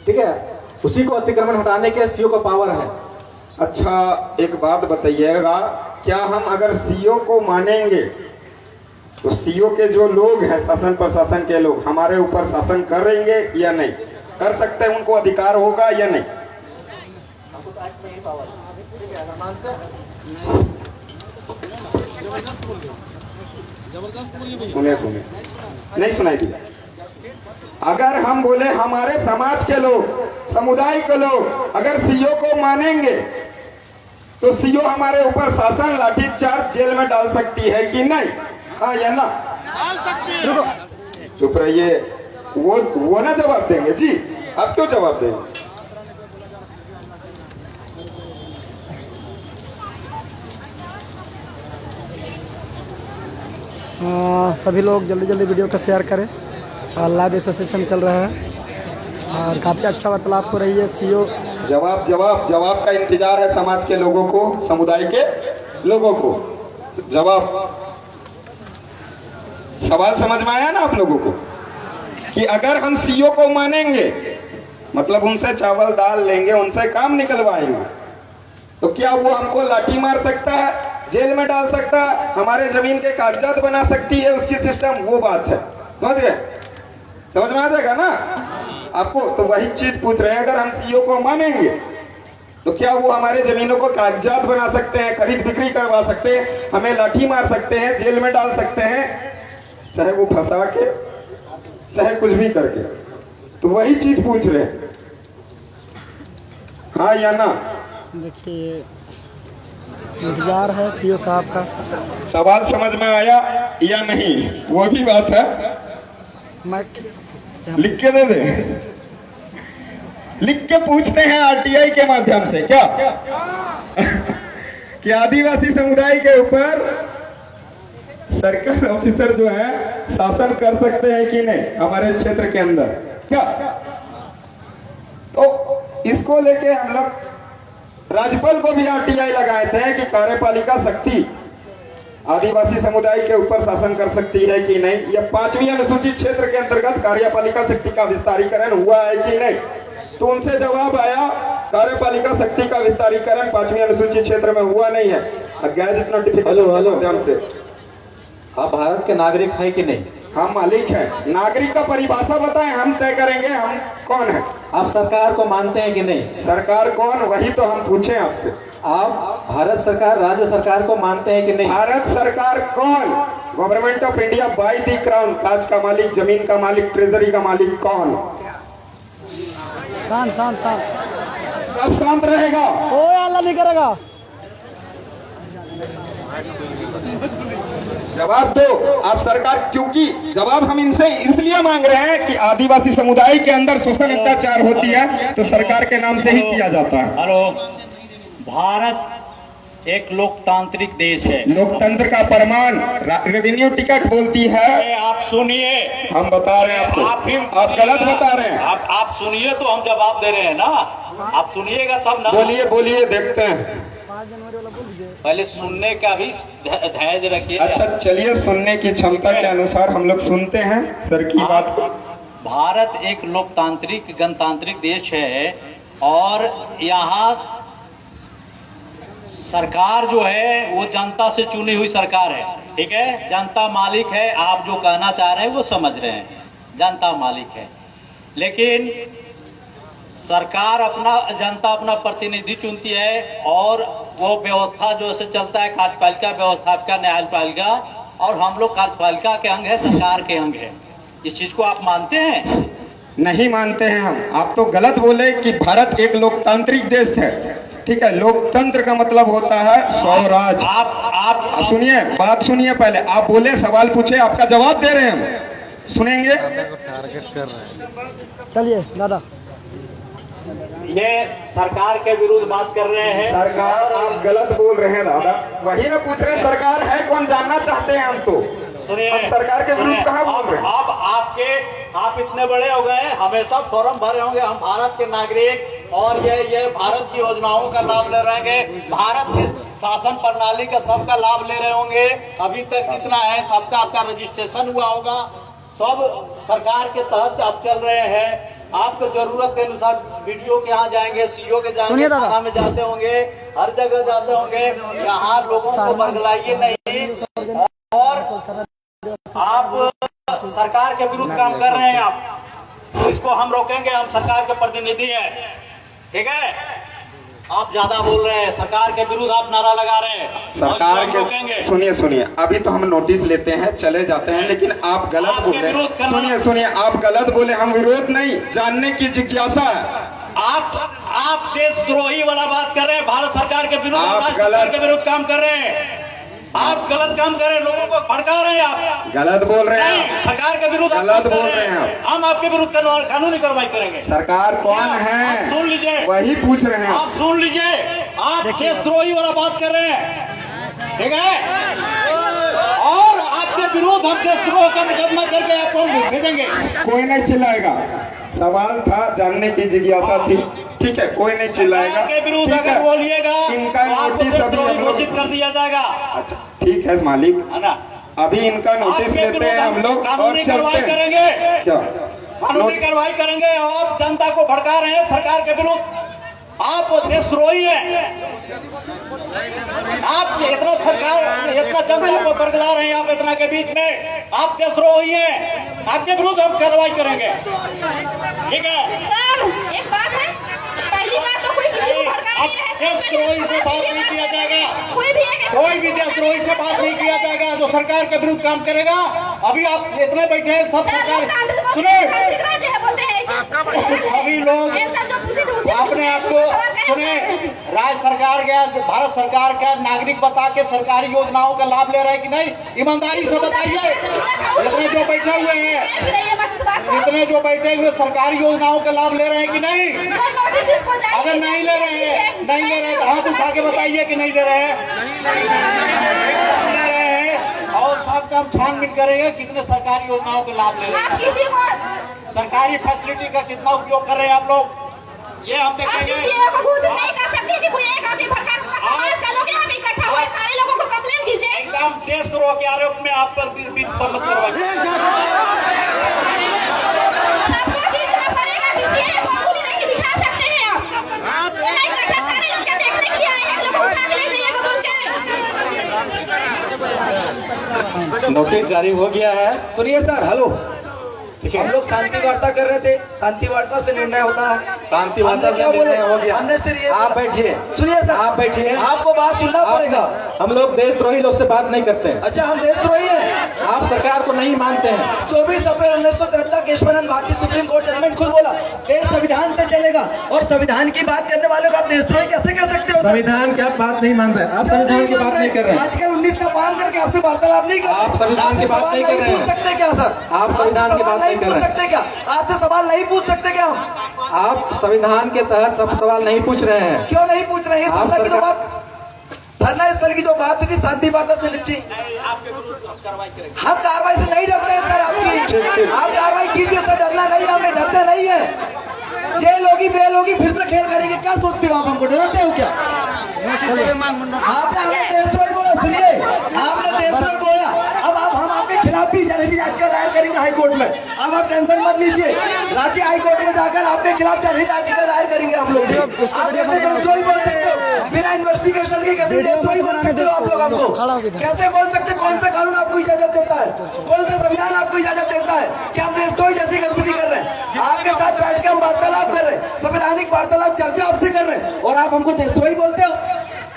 ठीक है, उसी को अतिक्रमण हटाने के सीओ को पावर है। अच्छा एक बात बताइएगा, क्या हम अगर सीओ को मानेंगे तो सीओ के जो लोग हैं, शासन प्रशासन के लोग, हमारे ऊपर शासन करेंगे या नहीं कर सकते हैं? उनको अधिकार होगा या नहीं? सुने नहीं सुनाई दिया। अगर हम बोले हमारे समाज के लोग, समुदाय के लोग अगर सीओ को मानेंगे तो सीओ हमारे ऊपर शासन, लाठीचार्ज, जेल में डाल सकती है कि नहीं? हाँ या ना? डाल सकती है। चुप रहिए, वो ना जवाब देंगे जी, आप क्यों जवाब देंगे? सभी लोग जल्दी जल्दी वीडियो को शेयर करें। लाइव एसोसिएशन चल रहा है और काफ़ी अच्छा वार्तालाप हो रही है। सीओ जवाब का इंतजार है समाज के लोगों को, समुदाय के लोगों को। जवाब, सवाल समझ में आया ना आप लोगों को कि अगर हम सीओ को मानेंगे, मतलब उनसे चावल दाल लेंगे, उनसे काम निकलवाएंगे, तो क्या वो हमको लाठी मार सकता है, जेल में डाल सकता है, हमारे जमीन के कागजात बना सकती है उसकी सिस्टम? वो बात है, समझ गए? समझ में आ जाएगा ना आपको? तो वही चीज पूछ रहे हैं, अगर हम सीओ को मानेंगे तो क्या वो हमारे जमीनों को कागजात बना सकते हैं, खरीद बिक्री करवा सकते हैं, हमें लाठी मार सकते हैं, जेल में डाल सकते हैं, चाहे वो फंसा के, चाहे कुछ भी करके? तो वही चीज पूछ रहे हैं, हाँ या ना? देखिए इंतजार है सीओ साहब का। सवाल समझ में आया या नहीं, वो भी बात है। मैं लिख के दे दे, लिख के पूछते हैं आरटीआई के माध्यम से क्या कि आदिवासी समुदाय के ऊपर सर्कल ऑफिसर जो है शासन कर सकते हैं कि नहीं हमारे क्षेत्र के अंदर, क्या? तो इसको लेके हम लोग राज्यपाल को भी आरटीआई लगाए थे कि कार्यपालिका शक्ति आदिवासी समुदाय के ऊपर शासन कर सकती है कि नहीं। यह 5वीं अनुसूचित क्षेत्र के अंतर्गत कार्यपालिका शक्ति का विस्तारीकरण हुआ है कि नहीं? तो उनसे जवाब आया कार्यपालिका शक्ति का विस्तारीकरण 5वीं अनुसूचित क्षेत्र में हुआ नहीं है। गैजेट नोटिफिकेशन से आप भारत के नागरिक है कि नहीं? हम मालिक हैं। नागरिक का परिभाषा बताएं, हम तय करेंगे हम कौन है। आप सरकार को मानते हैं कि नहीं? सरकार कौन, वही तो हम पूछे आपसे। आप भारत सरकार, राज्य सरकार को मानते हैं कि नहीं? भारत सरकार कौन? Government of India by the crown, ताज का मालिक, जमीन का मालिक, ट्रेजरी का मालिक कौन? शांत शांत शांत, सब शांत रहेगा, कोई हल्ला नहीं करेगा। जवाब दो आप सरकार, क्योंकि जवाब हम इनसे इसलिए मांग रहे हैं कि आदिवासी समुदाय के अंदर शोषण अत्याचार होती है तो सरकार के नाम से ही किया जाता है। हेलो, भारत एक लोकतांत्रिक देश है। लोकतंत्र का प्रमाण रेवेन्यू टिकट बोलती है। आप सुनिए, हम बता रहे हैं आपको, आप गलत बता रहे हैं। आप सुनिए तो हम जवाब दे रहे हैं ना, आप सुनिएगा तब ना। बोलिए बोलिए, देखते हैं। पहले सुनने का भी धैर्य रखिए। अच्छा चलिए, सुनने की क्षमता के अनुसार हम लोग सुनते हैं सर की बात। भारत एक लोकतांत्रिक गणतांत्रिक देश है और यहाँ सरकार जो है वो जनता से चुनी हुई सरकार है, ठीक है? जनता मालिक है, आप जो कहना चाह रहे हैं वो समझ रहे हैं, जनता मालिक है। लेकिन सरकार अपना, जनता अपना प्रतिनिधि चुनती है और वो व्यवस्था जो ऐसे चलता है, कार्यपालिका व्यवस्थापिका, न्यायपालिका, और हम लोग कार्यपालिका के अंग है, सरकार के अंग है। इस चीज को आप मानते हैं? नहीं मानते हैं हम। आप तो गलत बोले कि भारत एक लोकतांत्रिक देश है। ठीक है, लोकतंत्र का मतलब होता है स्वराज। आप सुनिए, बात सुनिए पहले। आप बोले, सवाल पूछे, आपका जवाब दे रहे हैं हम, सुनेंगे। चलिए दादा। ये सरकार के विरुद्ध बात कर रहे हैं। सरकार, आप गलत बोल रहे हैं दादा। वही ना पूछ रहे हैं, सरकार है कौन, जानना चाहते हैं हम तो। सुनिए, हम सरकार के विरुद्ध कहाँ बोल रहे हैं? अब आप इतने बड़े हो गए, हमेशा फॉर्म भरे होंगे। हम भारत के नागरिक और ये भारत की योजनाओं का लाभ ले रहे हैं, भारत की शासन प्रणाली का सबका लाभ ले रहे होंगे। अभी तक जितना है सबका आपका रजिस्ट्रेशन हुआ होगा, सब सरकार के तहत आप चल रहे हैं। आपको जरूरत के अनुसार वीडियो के यहाँ जाएंगे, सीओ के जाएंगे, थाना में जाते होंगे, हर जगह जाते होंगे। यहाँ लोगों को बरगलाइए नहीं। और आप सरकार के विरुद्ध काम कर रहे हैं आप, तो इसको हम रोकेंगे। हम सरकार के प्रतिनिधि हैं, ठीक है। आप ज्यादा बोल रहे हैं, सरकार के विरुद्ध आप नारा लगा रहे हैं, सरकार के रोकेंगे। सुनिए, अभी तो हम नोटिस लेते हैं, चले जाते हैं, लेकिन आप गलत बोल रहे हैं। सुनिए, आप गलत बोले। हम विरोध नहीं, जानने की जिज्ञासा है। आप देशद्रोही वाला बात कर रहे हैं, भारत सरकार के विरुद्ध, आप सरकार के विरुद्ध काम कर रहे हैं। आप गलत काम कर रहे हैं, लोगों को भड़का रहे हैं। आप गलत बोल रहे नहीं, हैं, सरकार के विरुद्ध गलत बोल रहे हैं। हम आपके विरुद्ध कानूनी कार्रवाई करेंगे। सरकार कौन आप है, सुन लीजिए, वही पूछ रहे हैं। आप सुन लीजिए, आप देशद्रोही वाला बात कर रहे हैं, ठीक है। और आपके विरुद्ध हम देशद्रोह का मुकदमा करके आपको भेजेंगे। कोई नहीं चिल्लाएगा। सवाल था, जानने की जिज्ञासा थी, ठीक है। कोई नहीं चिल्लाएगा। के विरुद्ध ठीक है। अगर बोलिएगा इनका तो आपको नोटिस अभी देशद्रोही हम लोग, घोषित कर दिया जाएगा, अच्छा ठीक है मालिक, है ना। अभी इनका नोटिस आपके लेते विरुद्ध हैं हम लोग और कानूनी चलते कार्रवाई हैं। करेंगे, क्या कानूनी कार्रवाई करेंगे। आप जनता को भड़का रहे हैं सरकार के विरुद्ध, आप देशद्रोही हैं। आप इतना जनता को बरगला रहे हैं, आप इतना के बीच में, आप देशद्रोही हैं। आपके विरुद्ध हम कार्रवाई करेंगे, ठीक है। सर एक बात है, पहली बात तो कोई किसी को भड़का नहीं रहा है। देशद्रोही से बात नहीं किया जाएगा, कोई भी देशद्रोही से बात नहीं किया जाएगा जो सरकार के विरुद्ध काम करेगा। अभी आप इतने बैठे हैं, सब सरकार सुने, सभी लोग अपने आप को सुने। राज्य सरकार का, भारत सरकार का नागरिक बता के सरकारी योजनाओं का लाभ ले रहे हैं कि नहीं, ईमानदारी से बताइए। इतने जो बैठे हुए हैं, इतने जो बैठे हुए सरकारी योजनाओं का लाभ ले रहे हैं कि नहीं? अगर नहीं ले रहे हैं, नहीं ले रहे हैं तो हाथ उठा के बताइए कि नहीं ले रहे हैं। ले रहे हैं और साथ में हम छानबीन करेंगे कितने सरकारी योजनाओं के लाभ ले रहे हैं, सरकारी फैसिलिटी का कितना उपयोग कर रहे हैं आप लोग, ये हम देखेंगे। एकदम देशद्रोह के आरोप में आप पर मत नोटिस जारी हो गया है। सुनिए सर, हेलो, हम लोग शांति वार्ता कर रहे थे, शांति वार्ता से निर्णय होता है। शांति वार्ता से निर्णय हो गया। हमने सिर्फ ये, आप बैठिए, सुनिए सर, आप बैठिए, आपको बात सुनना पड़ेगा। हम लोग देशद्रोही लोग से बात नहीं करते हैं। अच्छा, हम देशद्रोही हैं? आप सरकार को नहीं मानते हैं। 24 अप्रैल 1973 केशवानंद भारतीय सुप्रीम कोर्ट जजमेंट खुद बोला, देश संविधान से चलेगा, और संविधान की बात करने वाले को आप देशद्रोही कैसे कह सकते हो? संविधान की आप बात नहीं मान रहे, आप संविधान की बात नहीं कर रहे हैं। आर्टिकल 19 का पालन करके आपसे वार्तालाप नहीं कर रहे। आप संविधान की बात नहीं कर रहे हैं। पूछ सकते क्या सर? आप संविधान की बात नहीं कर रहे सकते क्या? आपसे सवाल नहीं पूछ सकते क्या हम? आप संविधान के तहत सब सवाल नहीं पूछ रहे हैं। क्यों नहीं पूछ रहे हैं? आप की जो बात, धरना स्थल की जो बात हुई थी, शांति वार्ता से निपटी। हम कार्रवाई से नहीं डरते हैं सर आपकी। आप कार्रवाई कीजिए सर, डरना नहीं, हमें डरते नहीं है। जेल होगी, बेल होगी, फिर से खेल करेंगे, क्या सोचते हो आप? हमको डरते हो क्या? आपने हमें देशद्रोही बोला, सुनिए, आपने देशद्रोही बोला। अब हम आपके खिलाफ भी जनहित याचिका दायर करेंगे हाई कोर्ट में। अब आप टेंशन मत लीजिए, रांची हाई कोर्ट में जाकर आपके खिलाफ जनहित याचिका दायर करेंगे हम लोग। आप कैसे देशद्रोही बोल सकते हो? बिना इन्वेस्टिगेशन के कैसे देशद्रोही बना सकते हो आप लोग हमको? कैसे बोल सकते? कौन सा कानून आपको इजाजत देता है? कौन सा संविधान आपको इजाजत देता है कि हम देशद्रोही जैसी गतिविधि कर रहे हैं? आपके साथ बैठ के हम वार्तालाप कर रहे हैं, संवैधानिक वार्तालाप, चर्चा आपसे कर रहे हैं, और आप हमको देशद्रोही बोलते हो?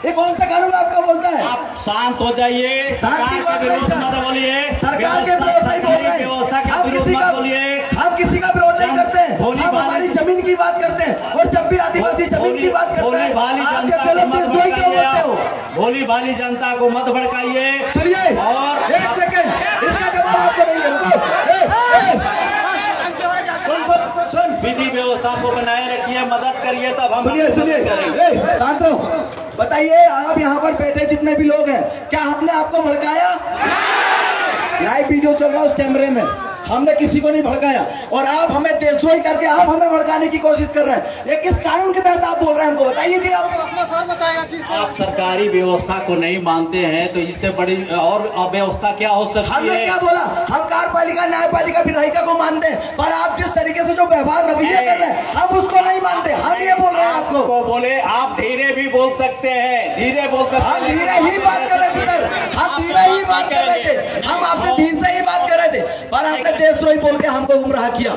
ये कौन सा कानून आपका बोलता है? आप शांत हो जाइए, सरकार के विरुद्ध मत बोलिए, सरकार के विरोध नहीं बोल रहे हैं। व्यवस्था के विरुद्ध मत बोलिए। हम किसी का विरोध नहीं करते हैं। की बात करते हैं और जब भी आदिवासी जमीन की बात करते भोली हैं भाली आप जनता कहते को हो मत देशद्रोही क्यों भड़काइए बोलते हो? आप। भोली भाली जनता को मत भड़काइए। सुनिए और एक सेकंड, इसका जवाब आप करेंगे। सुन विधि व्यवस्था को बनाए रखिए, मदद करिए, तब हम सुनिए आपकी सुनिए, मदद करेंगे। शांत रहो। बताइए आप यहाँ पर बैठे जितने भी लोग हैं, क्या हमने आपको भड़काया? लाइव वीडियो चल रहा है उस कैमरे में, हमने किसी को नहीं भड़काया। और आप हमें देशद्रोही करके आप हमें भड़काने की कोशिश कर रहे हैं। ये किस कानून के तहत आप बोल रहे हैं हमको बताइए जी। आप अपना सर बताएगा। आप सरकारी व्यवस्था को नहीं मानते हैं तो इससे बड़ी और अव्यवस्था क्या हो सकती हमने है? क्या बोला? हम कार्यपालिका न्यायपालिका विधायिका को मानते हैं, पर आप जिस तरीके से जो व्यवहार रवैया कर रहे हैं हम उसको नहीं मानते। हम ये बोल रहे हैं आपको। आपको बोले आप धीरे भी बोल सकते हैं, धीरे बोल सकते हम हैं। धीरे ही बात कर रहे थे सर, हम धीरे ही बात कर रहे थे, हम आपसे धीरे से ही बात कर रहे थे, पर आपने देशद्रोही बोल के हमको गुमराह किया।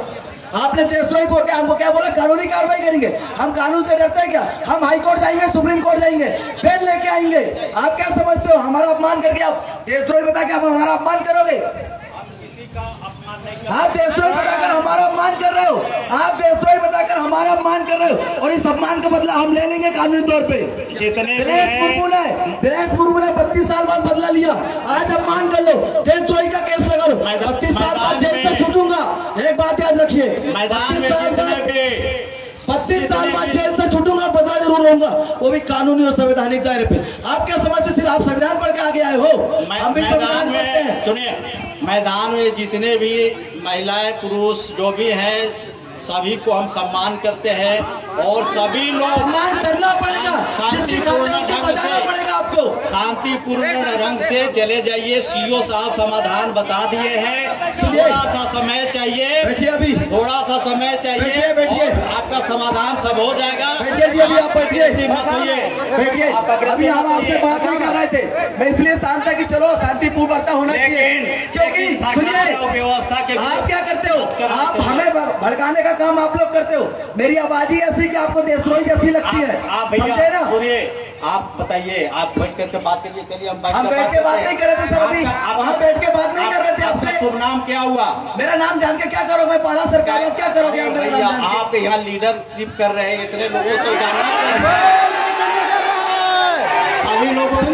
आपने देशद्रोही बोल के हमको क्या बोला? कानूनी कार्रवाई करेंगे। हम कानून से डरते हैं क्या? हम हाई कोर्ट जाएंगे, सुप्रीम कोर्ट जाएंगे, बेल लेके आएंगे। आप क्या समझते हो? हमारा अपमान करके आप देशद्रोही बता के आप हमारा अपमान करोगे? आप देशद्रोही बताकर हमारा अपमान कर रहे हो, आप देशद्रोही बताकर हमारा अपमान कर रहे हो, और इस अपमान का बदला हम ले लेंगे कानूनी तौर पे। जितने भी दिनेश मुर्मू ने 32 साल बाद बदला लिया, आज अपमान कर लो, देशद्रोही का केस लगा लो, 32 साल बाद जेल से छूटूंगा। एक बात याद रखिए, मैदान में जितने भी 32 साल बाद जेल से छूटूंगा, बदला जरूर लूंगा, वो भी कानूनी और संवैधानिक दायरे पे। आप क्या समझते सिर्फ आप संविधान पढ़ के आगे आए हो? हम भी मैदान संविधान पढ़ते हैं। में सुनिए, मैदान में जितने भी महिलाएं पुरुष जो भी हैं सभी को हम सम्मान करते हैं और सभी लोग सम्मान करना पड़ेगा, शांतिपूर्ण ढंग से पड़ेगा आपको। शांतिपूर्ण ढंग से चले जाइए। सीओ साहब समाधान बता दिए हैं, थोड़ा सा समय चाहिए, बैठिए अभी, थोड़ा सा समय चाहिए, बैठिए। और आपका समाधान सब हो जाएगा। बैठिए जी, अभी आप बैठिए, ऐसी मत होइए। बैठिए। आप अग्रसर अभी हम मत आपसे होइए। बात नहीं कर रहे थे, मैं इसलिए शांत था कि चलो शांतिपूर्ण वार्ता होना चाहिए। क्योंकि सुनिए, व्यवस्था के आप क्या करते हो? आप हमें भड़काने का काम आप लोग करते हो। मेरी आवाज ही ऐसी कि आपको देशद्रोही जैसी लगती है। आप समझे भैया ना? सुनिए, आप बताइए, आप बैठ करके बात करिए। चलिए हम हम बैठ के बात नहीं कर रहे थे सर, अभी वहाँ बैठ के बात नहीं कर रहे थे आपका आपसे। शुभ नाम क्या हुआ? मेरा नाम जान के क्या करोगे? मैं पाड़ा सरकार में क्या करोगे आप मेरा नाम जान के? आप यहाँ लीडरशिप कर रहे हैं, इतने लोगों को जानना सभी लोगों को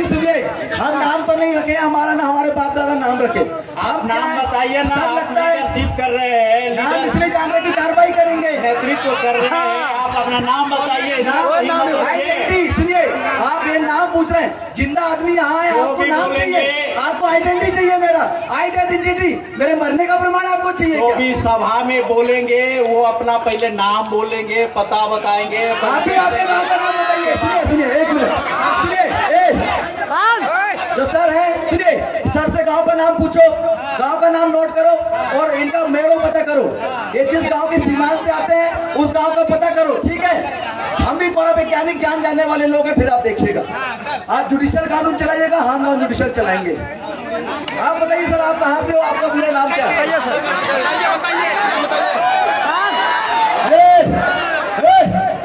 सुनिए, हम नाम तो नहीं रखे, हमारा ना हमारे बाप दादा नाम रखे। आप नाम बताइए ना। आप लगता है लीडरशिप कर रहे हैं, नाम लीडर इसलिए जान रहे की कार्रवाई करेंगे। नेतृत्व कर रहे हैं, आप अपना नाम बताइए। आइडेंटिटी सुनिए, आप ये नाम पूछ रहे हैं, जिंदा आदमी यहाँ है, जो आपको भी नाम बोलेंगे। चाहिए, आपको आइडेंटिटी चाहिए। मेरा आइडेंटिटी, मेरे मरने का प्रमाण आपको चाहिए जो क्या? भी सभा में बोलेंगे वो अपना पहले नाम बोलेंगे, पता बताएंगे। आप भी आपके गाँव का नाम बताइए। सुनिए सुनिए, एक मिनट सुनिए, जो सर है, सुनिए, सर से गांव का नाम पूछो, गांव का नाम नोट करो और इनका मेड़ो पता करो। ये जिस गांव की सीमांत से आते हैं उस गांव का पता करो, ठीक है? हम भी बड़ा वैज्ञानिक ज्ञान जानने वाले लोग हैं। फिर आप देखिएगा, आप जुडिशियल कानून चलाइएगा, हम नॉन जुडिशियल चलाएंगे। आप बताइए सर, आप कहाँ से हो? आपका पूरा नाम क्या है?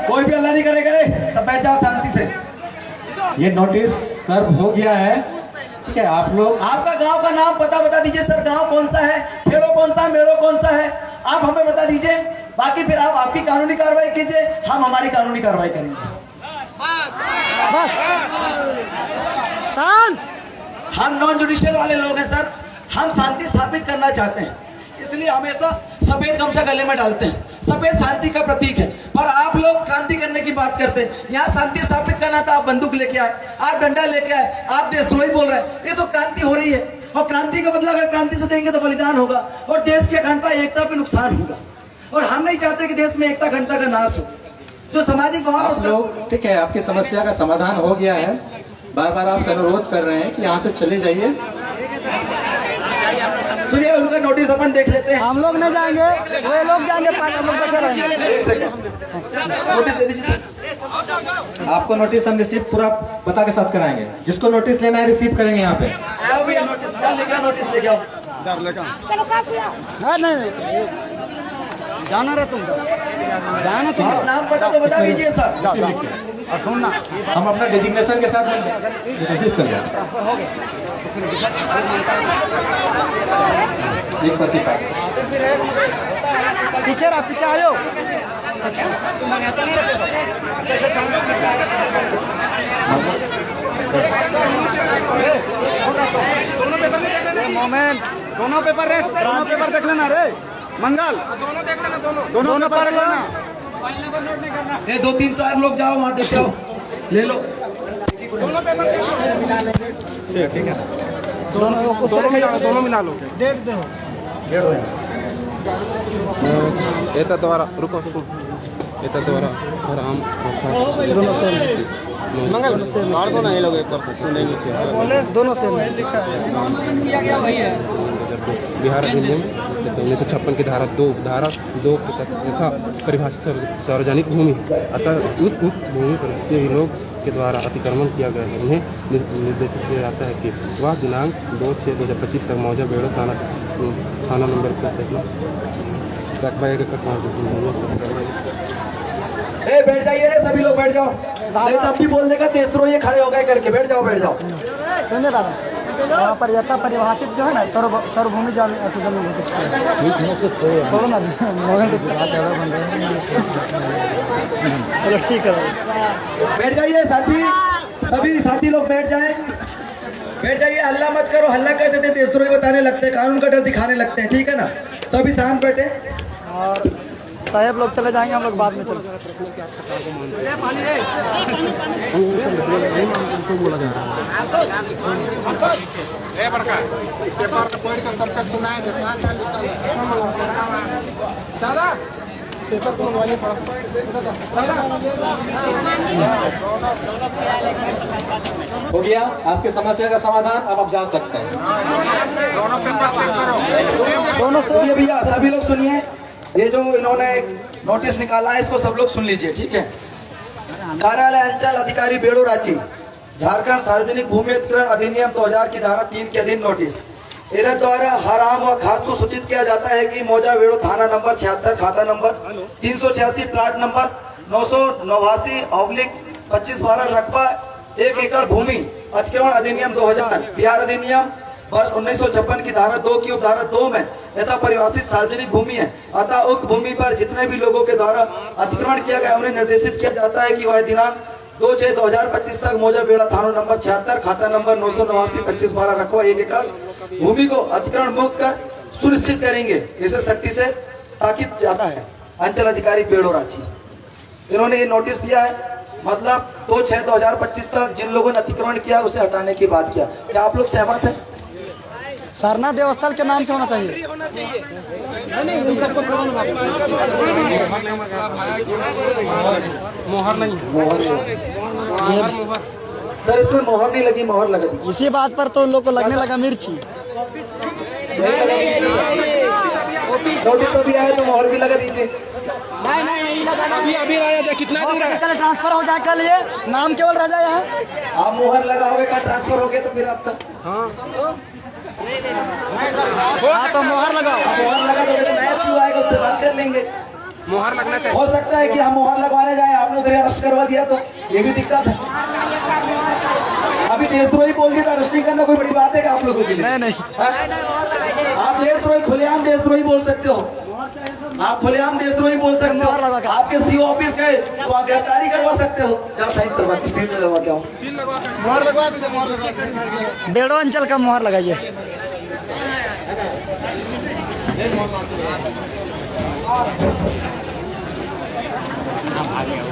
कोई भी अल्लाह नहीं करे, सब बैठ जाओ शांति से। ये नोटिस सर्व हो गया है, ठीक है? आप लोग आपका गांव का नाम पता बता दीजिए सर, गांव कौन सा है, फेरो कौन सा है, मेड़ो कौन सा है, आप हमें बता दीजिए। बाकी फिर आप आपकी कानूनी कार्रवाई कीजिए, हम हमारी कानूनी कार्रवाई करेंगे। हम नॉन जुडिशियल वाले लोग हैं सर, हम शांति स्थापित करना चाहते हैं, इसलिए हमेशा सफेद गमछा गले में डालते हैं। सफेद शांति का प्रतीक है, पर आप लोग क्रांति करने की बात करते हैं। यहाँ शांति स्थापित करना था, आप बंदूक लेके आए, आप डंडा लेके आए, आप देशद्रोही बोल रहे हैं। ये तो क्रांति हो रही है, और क्रांति का बदला अगर क्रांति से देंगे तो बलिदान होगा और देश की अखंडता एकता पे नुकसान होगा। और हम नहीं चाहते कि देश में एकता अखंडता का नाश हो। जो सामाजिक भाव आप लोग, ठीक है, आपकी समस्या का समाधान हो गया है। बार बार आपसे अनुरोध कर रहे हैं कि यहाँ से चले जाइए। सुनिए, उनका नोटिस अपन देख लेते हैं। हम लोग नहीं जाएंगे, वो लोग जाएंगे, हम लोग बैठे रहेंगे। एक सेकंड, नोटिस दे दीजिए सर। आपको नोटिस हम रिसीव पूरा पता के साथ कराएंगे। जिसको नोटिस लेना है रिसीव करेंगे यहाँ पे। आओ भैया, नोटिस लेके आओ। चलो साहब बुलाओ। नहीं, जाना रहे तुम, जाना तुम। आप नाम पता तो बता दीजिए सर। और सुनना, हम अपना डेजिग्नेशन के साथ रिसीव कर लें। एक प्रति पीछे रहा, पीछे आयो। मोमेंट दोनों पेपर देख लेना रे मंगल, दोनों पेपर लेना। ये 2-3-4 लोग जाओ वहाँ देते हो, ले लो। ठीक है, दोनों मिला लो। डेट दो। एता द्वारा रुको एता द्वारा और हम दोनों सेम मंगल और दो ना, ये लोग एक बार सुनेंगे। दोनों सेम बिहार अधिनियम 1956 की धारा 2 के तथा परिभाषित सार्वजनिक भूमि अतः उस भूमि पर जितने भी लोग के द्वारा अतिक्रमण किया गया है उन्हें निर्देशित किया जाता है कि वह दिनांक 2/6/2025 तक मौजा बेड़ो थाना नंबर रकबा 1 बैठ जाइए रे, सभी लोग बैठ जाओ। नहीं तब भी बोल देगा तेसरो ये खड़े हो गए करके, बैठ जाओ। सुनिए दादा, वहाँ पर यथा परिभाषित जो है ना सर्वभूमि जमीन हो सकती है। छोड़ो ना, चलो ठीक है, बैठ जाइए साथी, सभी साथी लोग बैठ जाए। हल्ला मत करो, हल्ला कर देते तेसरो ही बताने लगते हैं, कानून का डर दिखाने लगते हैं, ठीक है ना। तो अभी शांत बैठे और साहब लोग चले जाएंगे, हम लोग बाद में चले। बड़का पेपर पढ़ के सबका सुनाए देता दादा हो गया आपकी समस्या का समाधान, अब आप जा सकते हैं। दोनों पेपर चेक करो। सुनिए भैया, सभी लोग सुनिए। ये जो इन्होंने नोटिस निकाला है इसको सब लोग सुन लीजिए, ठीक है। कार्यालय अंचल अधिकारी बेड़ो रांची, झारखंड सार्वजनिक भूमि अधिग्रहण अधिनियम 2000 की धारा 3 के अधीन नोटिस। इनके द्वारा हर आम व खास को सूचित किया जाता है कि मौजा बेड़ो थाना नंबर 76, खाता नंबर 386, प्लाट नंबर 989/25/12 रकबा 1 एकड़ भूमि अतिक्रमण अधिनियम 2000 बिहार अधिनियम वर्ष 1956 की धारा 2 की उपधारा 2 में यथा परिभाषित सार्वजनिक भूमि है। अतः उक्त भूमि पर जितने भी लोगों के द्वारा अतिक्रमण किया गया उन्हें निर्देशित किया जाता है कि वह दिनांक 2/6/2025 तक मौजा बेड़ा थाना नंबर 76, खाता नंबर 989/25/12 रकबा 1 एकड़ भूमि को अतिक्रमण मुक्त कर सुनिश्चित करेंगे। इसे सख्ती से ताकीद जाता है। अंचल अधिकारी बेड़ो रांची, इन्होंने ये नोटिस दिया है, मतलब 2/6/2025 तक जिन लोगों ने अतिक्रमण किया उसे हटाने की बात किया। क्या आप लोग सहमत है? सारनाथ देवस्थल के नाम से होना चाहिए। मोहर नहीं सर इसमें मोहर नहीं लगी, मोहर लगा दी। इसी बात पर तो उन लोग को लगने लगा मिर्ची। नोटिस अभी आया तो मोहर भी लगा दीजिए। अभी आया था, कितना दूर है? कल ट्रांसफर हो जाए, कल ये नाम केवल रह जाए यहाँ। आप मोहर लगाओगे, कल ट्रांसफर हो गया तो फिर आपका हाँ तो मोहर लगाओ। मोहर लगा दोगे तो मैच क्यों आएगा, उससे बात कर लेंगे। मोहर लगना चाहिए। हो सकता है कि हम मोहर लगवाने जाए, आपने उधर अरेस्ट करवा दिया तो ये भी दिक्कत है। अभी देशद्रोही बोल दिया तो अरेस्टिंग करना कोई बड़ी बात है क्या आप लोगों के लिए? नहीं आप देशद्रोही खुलेआम देशद्रोही बोल सकते हो, आप खुलेआम देशद्रोही बोल सकते हो। आपके सीओ ऑफिस गए तो आप गिरफ्तारी करवा सकते हो। जब साइन करवा सील लगवा के आओ, मोहर लगवा दीजिए, मोहर लगवा दीजिए। बेड़ो अंचल का मोहर लगाइए।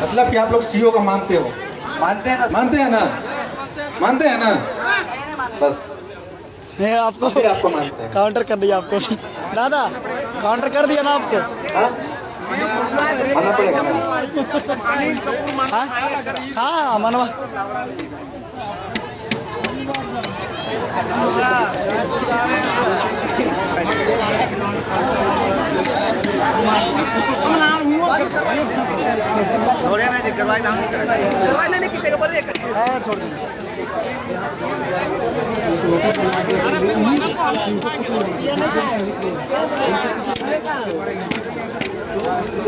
मतलब कि आप लोग सीओ का मानते हो? मानते हैं ना? मानते हैं ना? बस नहीं, आपको मानते हैं। काउंटर कर दिया आपको दादा, काउंटर कर दिया ना आपको। मानना पड़ेगा ना? हाँ मनवा। छोड़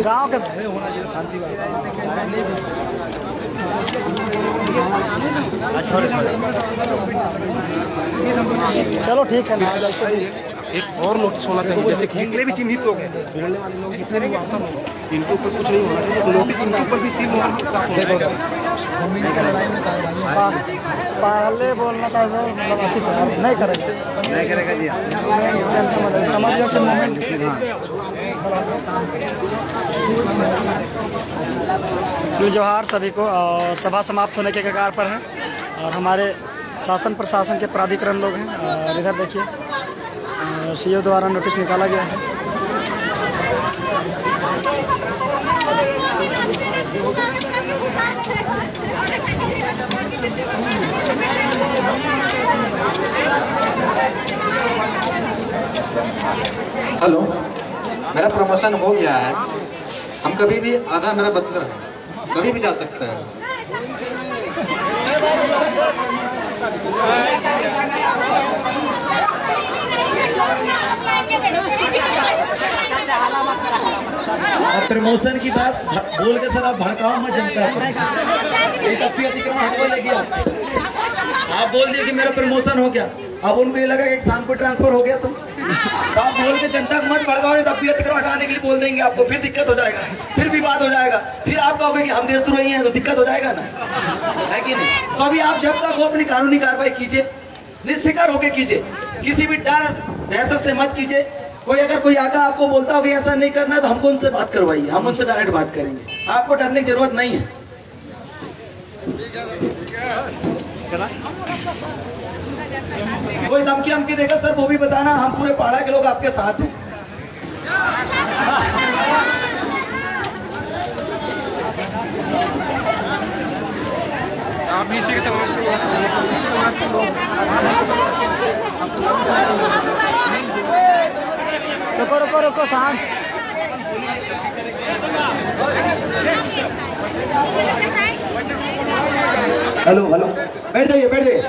गाँव का शांति। चलो ठीक है ना, जैसे एक और नोटिस होना चाहिए, जैसे जितने भी चिन्हित लोग हैं, बिगड़ने वाले लोग जितने भी वाहन लोग, इनके ऊपर कुछ नहीं होना चाहिए, नोटिस इनके ऊपर भी पहले बोलना था सर, मतलब अच्छी से नहीं करेगा जी, समझ गया कि मोमेंट। जोहार सभी को। और सभा समाप्त होने के कगार पर है और हमारे शासन प्रशासन के प्राधिकरण लोग हैं। और इधर देखिए सीओ द्वारा नोटिस निकाला गया है। हेलो, मेरा प्रमोशन हो गया है, हम कभी भी आधा मेरा बदलर है, कभी भी जा सकते हैं। प्रमोशन की बात बोल के सर आप भड़काओ मत जनता को। एक अतिक्रमण हटवा लेगी आप बोल दिए कि मेरा प्रमोशन हो गया, अब उनको ये लगा कि शाम को ट्रांसफर हो गया तो आप बोल के जनता को मत भड़काओ, नहीं तो अतिक्रमण हटाने के लिए बोल देंगे आपको, फिर दिक्कत हो जाएगा, फिर विवाद हो जाएगा, फिर आप कहोगे कि हम देशद्रोही हैं, तो दिक्कत हो जाएगा ना, है कि नहीं। तो अभी आप जब तक हो अपनी कानूनी कार्रवाई कीजिए, निष्फिक्र होकर कीजिए, किसी भी डर दहशत से मत कीजिए। कोई अगर कोई आका आपको बोलता हो कि ऐसा नहीं करना है तो हमको उनसे बात करवाइए, हम उनसे डायरेक्ट बात करेंगे, आपको डरने की जरूरत नहीं है। कोई धमकी हमकी देगा सर वो भी बताना, हम पूरे पाड़ा के लोग आपके साथ हैं। आप इसी के समाज रुको रुको रुको शांत। हेलो हेलो, बैठ जाइए बैठ जाइए,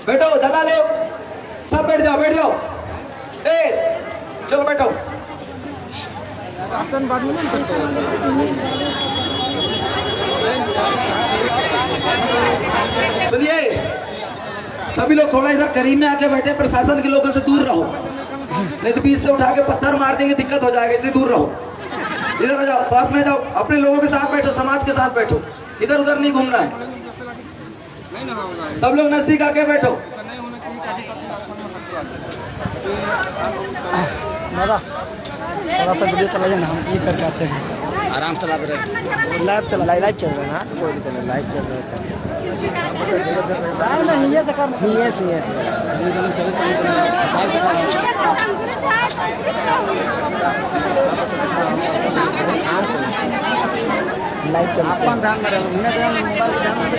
बैठो दादा ले, सब बैठ जाओ बैठ जाओ, चलो बैठो। सुनिए सभी लोग थोड़ा इधर करीब में आके बैठे, प्रशासन के लोगों से दूर रहो, नहीं तो बीच से उठा के पत्थर मार देंगे, दिक्कत हो जाएगा, इसलिए दूर रहो। इधर आ जाओ, पास में जाओ, अपने लोगों के साथ बैठो, समाज के साथ बैठो, इधर उधर नहीं घूमना है, सब लोग नजदीक आके बैठो। दादा थोड़ा सा वीडियो चलाइए ना, हम ये करके आते हैं। आराम से लाइव चल रहा है ना, तो कोई दिक्कत नहीं, लाइव चल रहा है। नहीं ये से कर लाइव चल अपन ध्यान में रहो, मैं ध्यान मोबाइल पे ध्यान नहीं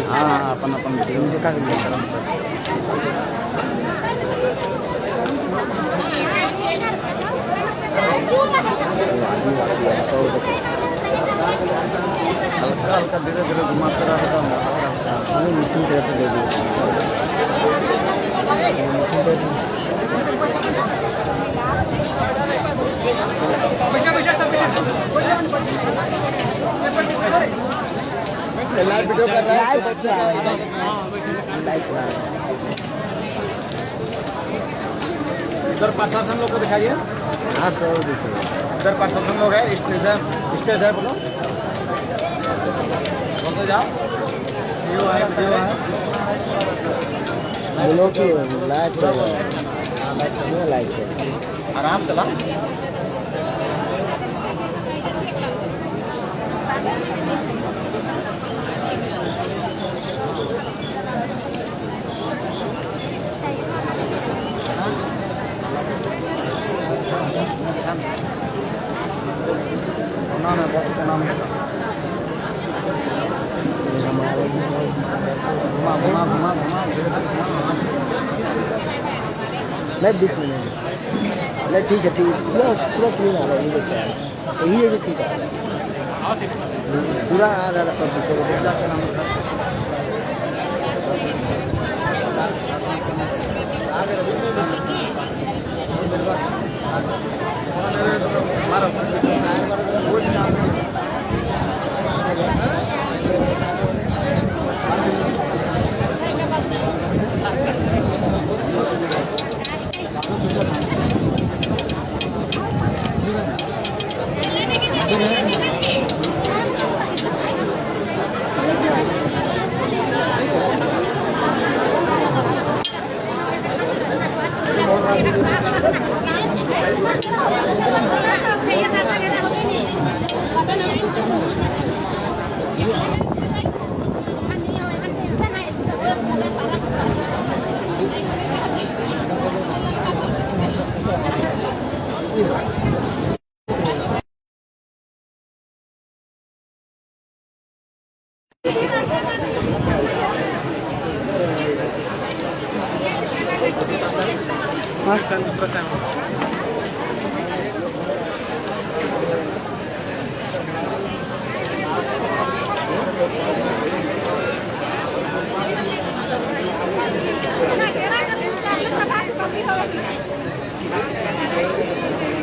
हाँ अपन अपन वीडियो का हल्का हल्का धीरे धीरे घुमाते रहता हूँ, मीटिंग करके दे लाइव वीडियो कर रहा है, इधर प्रशासन लोग को दिखाइए। हाँ सर दिखाइए, इधर प्रशासन लोग है, स्टेज है बोलो, बोलते जाओ, वीडियो है बोलो कि लाइव चल रहा है, लाइव चल आराम चला। बॉस का नाम है, लाइट बीच में नहीं, लाइट ठीक है, ठीक पूरा पूरा क्लीन आ रहा है, यही है जो ठीक आ रहा है, पूरा आ रहा है।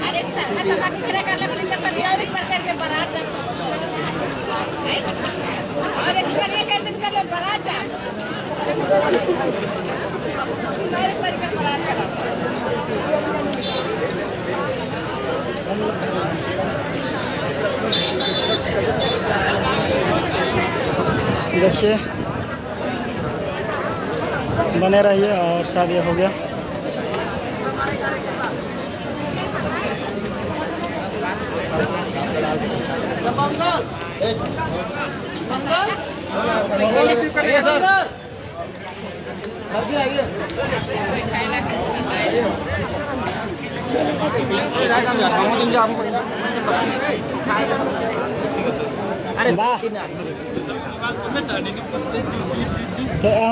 अरे सर सभा की खड़े कर लग सभी और एक बार करके बारात और एक बार ये कर दिन कर बारात जा एक बार कर बारात करा। देखिए बने रहिए और शादी हो गया।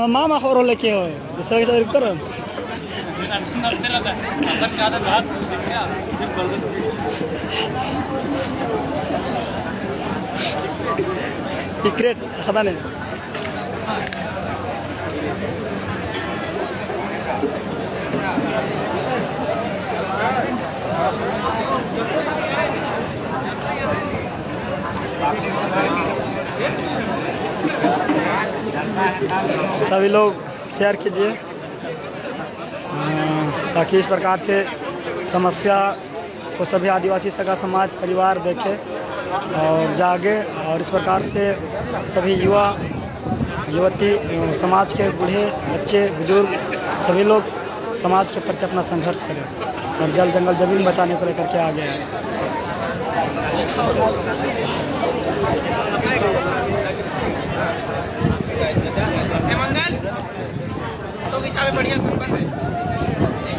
मामा खोरो लेके हो दूसरा की करो सीक्रेट खदा नहीं सभी लोग शेयर कीजिए ताकि इस प्रकार से समस्या को सभी आदिवासी सगा समाज परिवार देखे और जागे और इस प्रकार से सभी युवा युवती समाज के बूढ़े बच्चे बुजुर्ग सभी लोग समाज के प्रति अपना संघर्ष करें और जल जंगल जमीन बचाने को लेकर के आगे आए। बढ़िया संपर्क से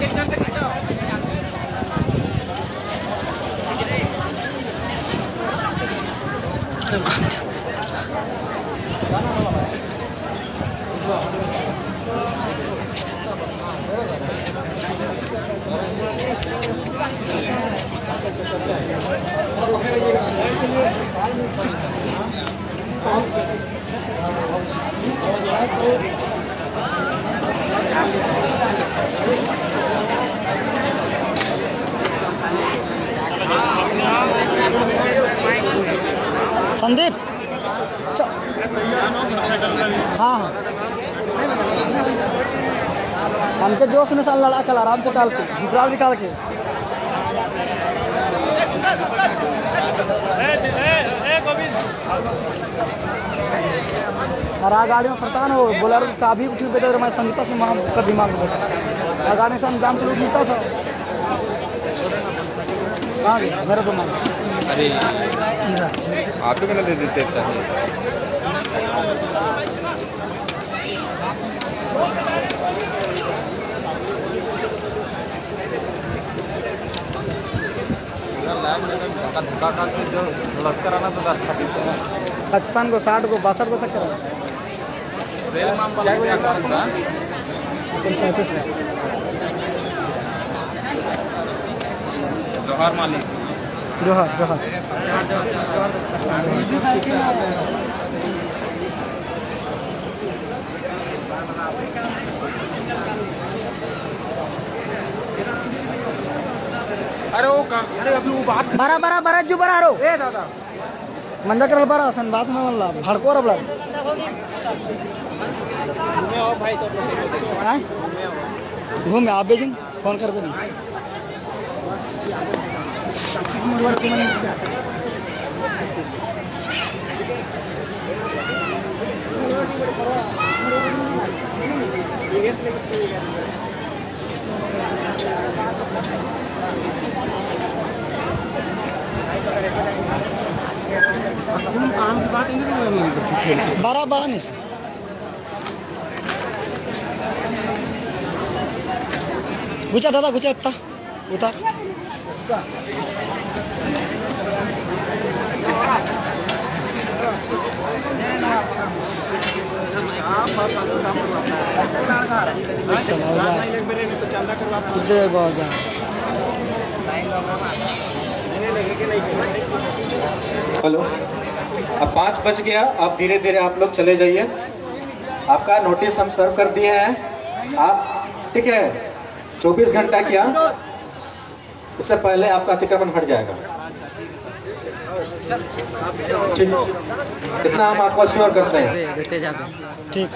एक जन पे खींचो। संदीप हाँ हमके जोश में साल लड़ा कल आराम से काल के झुकराल निकाल के और आ गाड़ी में फरतान हो बोला का भी उठी बेटे मैं संदीपा से वहाँ का दिमाग में बैठा गाड़ी से हम जाम के लोग मिलता था कहाँ गया मेरा तो मन अरे आप ही मैंने दे देते धक्का खा के जो लग कराना तो 55 को 60 को 62 को तक करा 37 में जोहर जोहर। बरा बरा बरा जो बरा रो मंजा करल बरा सन बात में वाला भड़को रबला घूमे आप बेजिंग फोन कर बनी बारह बारह नहीं गुचा दादा गुचा इतना उतार हेलो, अब 5 बज गया। अब धीरे धीरे आप लोग चले जाइए। आपका नोटिस हम सर्व कर दिए हैं। आप ठीक है 24 घंटा किया, उससे पहले आपका अतिक्रमण हट जाएगा। ठीक, इतना हम आपको श्योर करते हैं। ठीक।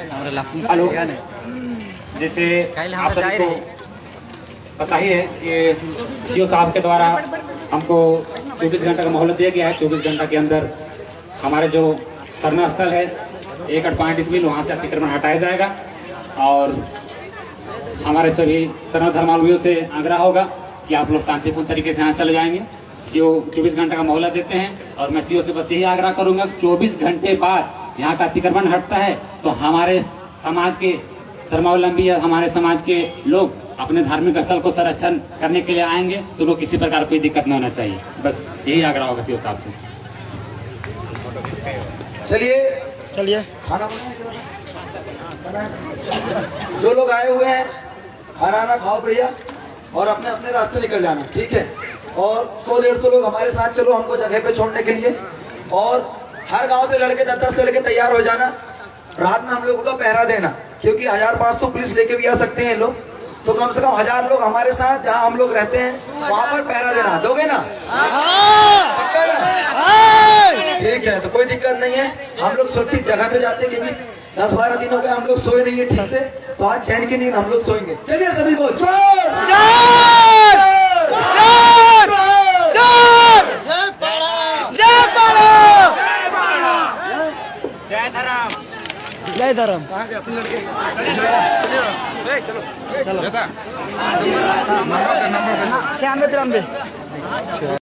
हेलो, जैसे आप सभी को पता ही है कि सीओ साहब के द्वारा हमको 24 घंटा का मोहलत दिया गया है। 24 घंटा के अंदर हमारे जो धरना स्थल है 1 पॉइंट इसमिल वहाँ से अतिक्रमण हटाया जाएगा और हमारे सभी सर्व धर्मावलंबियों से आग्रह होगा कि आप लोग शांतिपूर्ण तरीके से यहाँ चले जाएंगे। सीओ 24 घंटा का मोहलत देते हैं और मैं सीओ से बस यही आग्रह करूंगा 24 घंटे बाद यहाँ का अतिक्रमण हटता है तो हमारे समाज के धर्मावलंबी या हमारे समाज के लोग अपने धार्मिक स्थल को संरक्षण करने के लिए आएंगे तो लोग किसी प्रकार कोई दिक्कत न होना चाहिए। बस यही आग्रह होगा सीओ साहब से। चलिए चलिए खाना जो लोग आए हुए हैं खाना ना खाओ भैया और अपने अपने रास्ते निकल जाना, ठीक है। और 100-150 लोग हमारे साथ चलो हमको जगह पे छोड़ने के लिए। और हर गांव से लड़के 10-10 लड़के तैयार हो जाना। रात में हम लोगों का पहरा देना क्योंकि 1500 पुलिस लेके भी आ सकते हैं लोग, तो कम से कम 1000 लोग हमारे साथ जहां हम लोग रहते हैं वहां पर पहरा देना। दोगे ना? पक्का ना? ठीक है, तो कोई दिक्कत नहीं है। हम लोग सुरक्षित जगह पे जाते हैं क्योंकि 10-12 दिन हो गए हम लोग सोए नहीं है ठीक से, तो आज चैन की नींद हम लोग सोएंगे। चलिए सभी को जय धर्म। चलो 96 93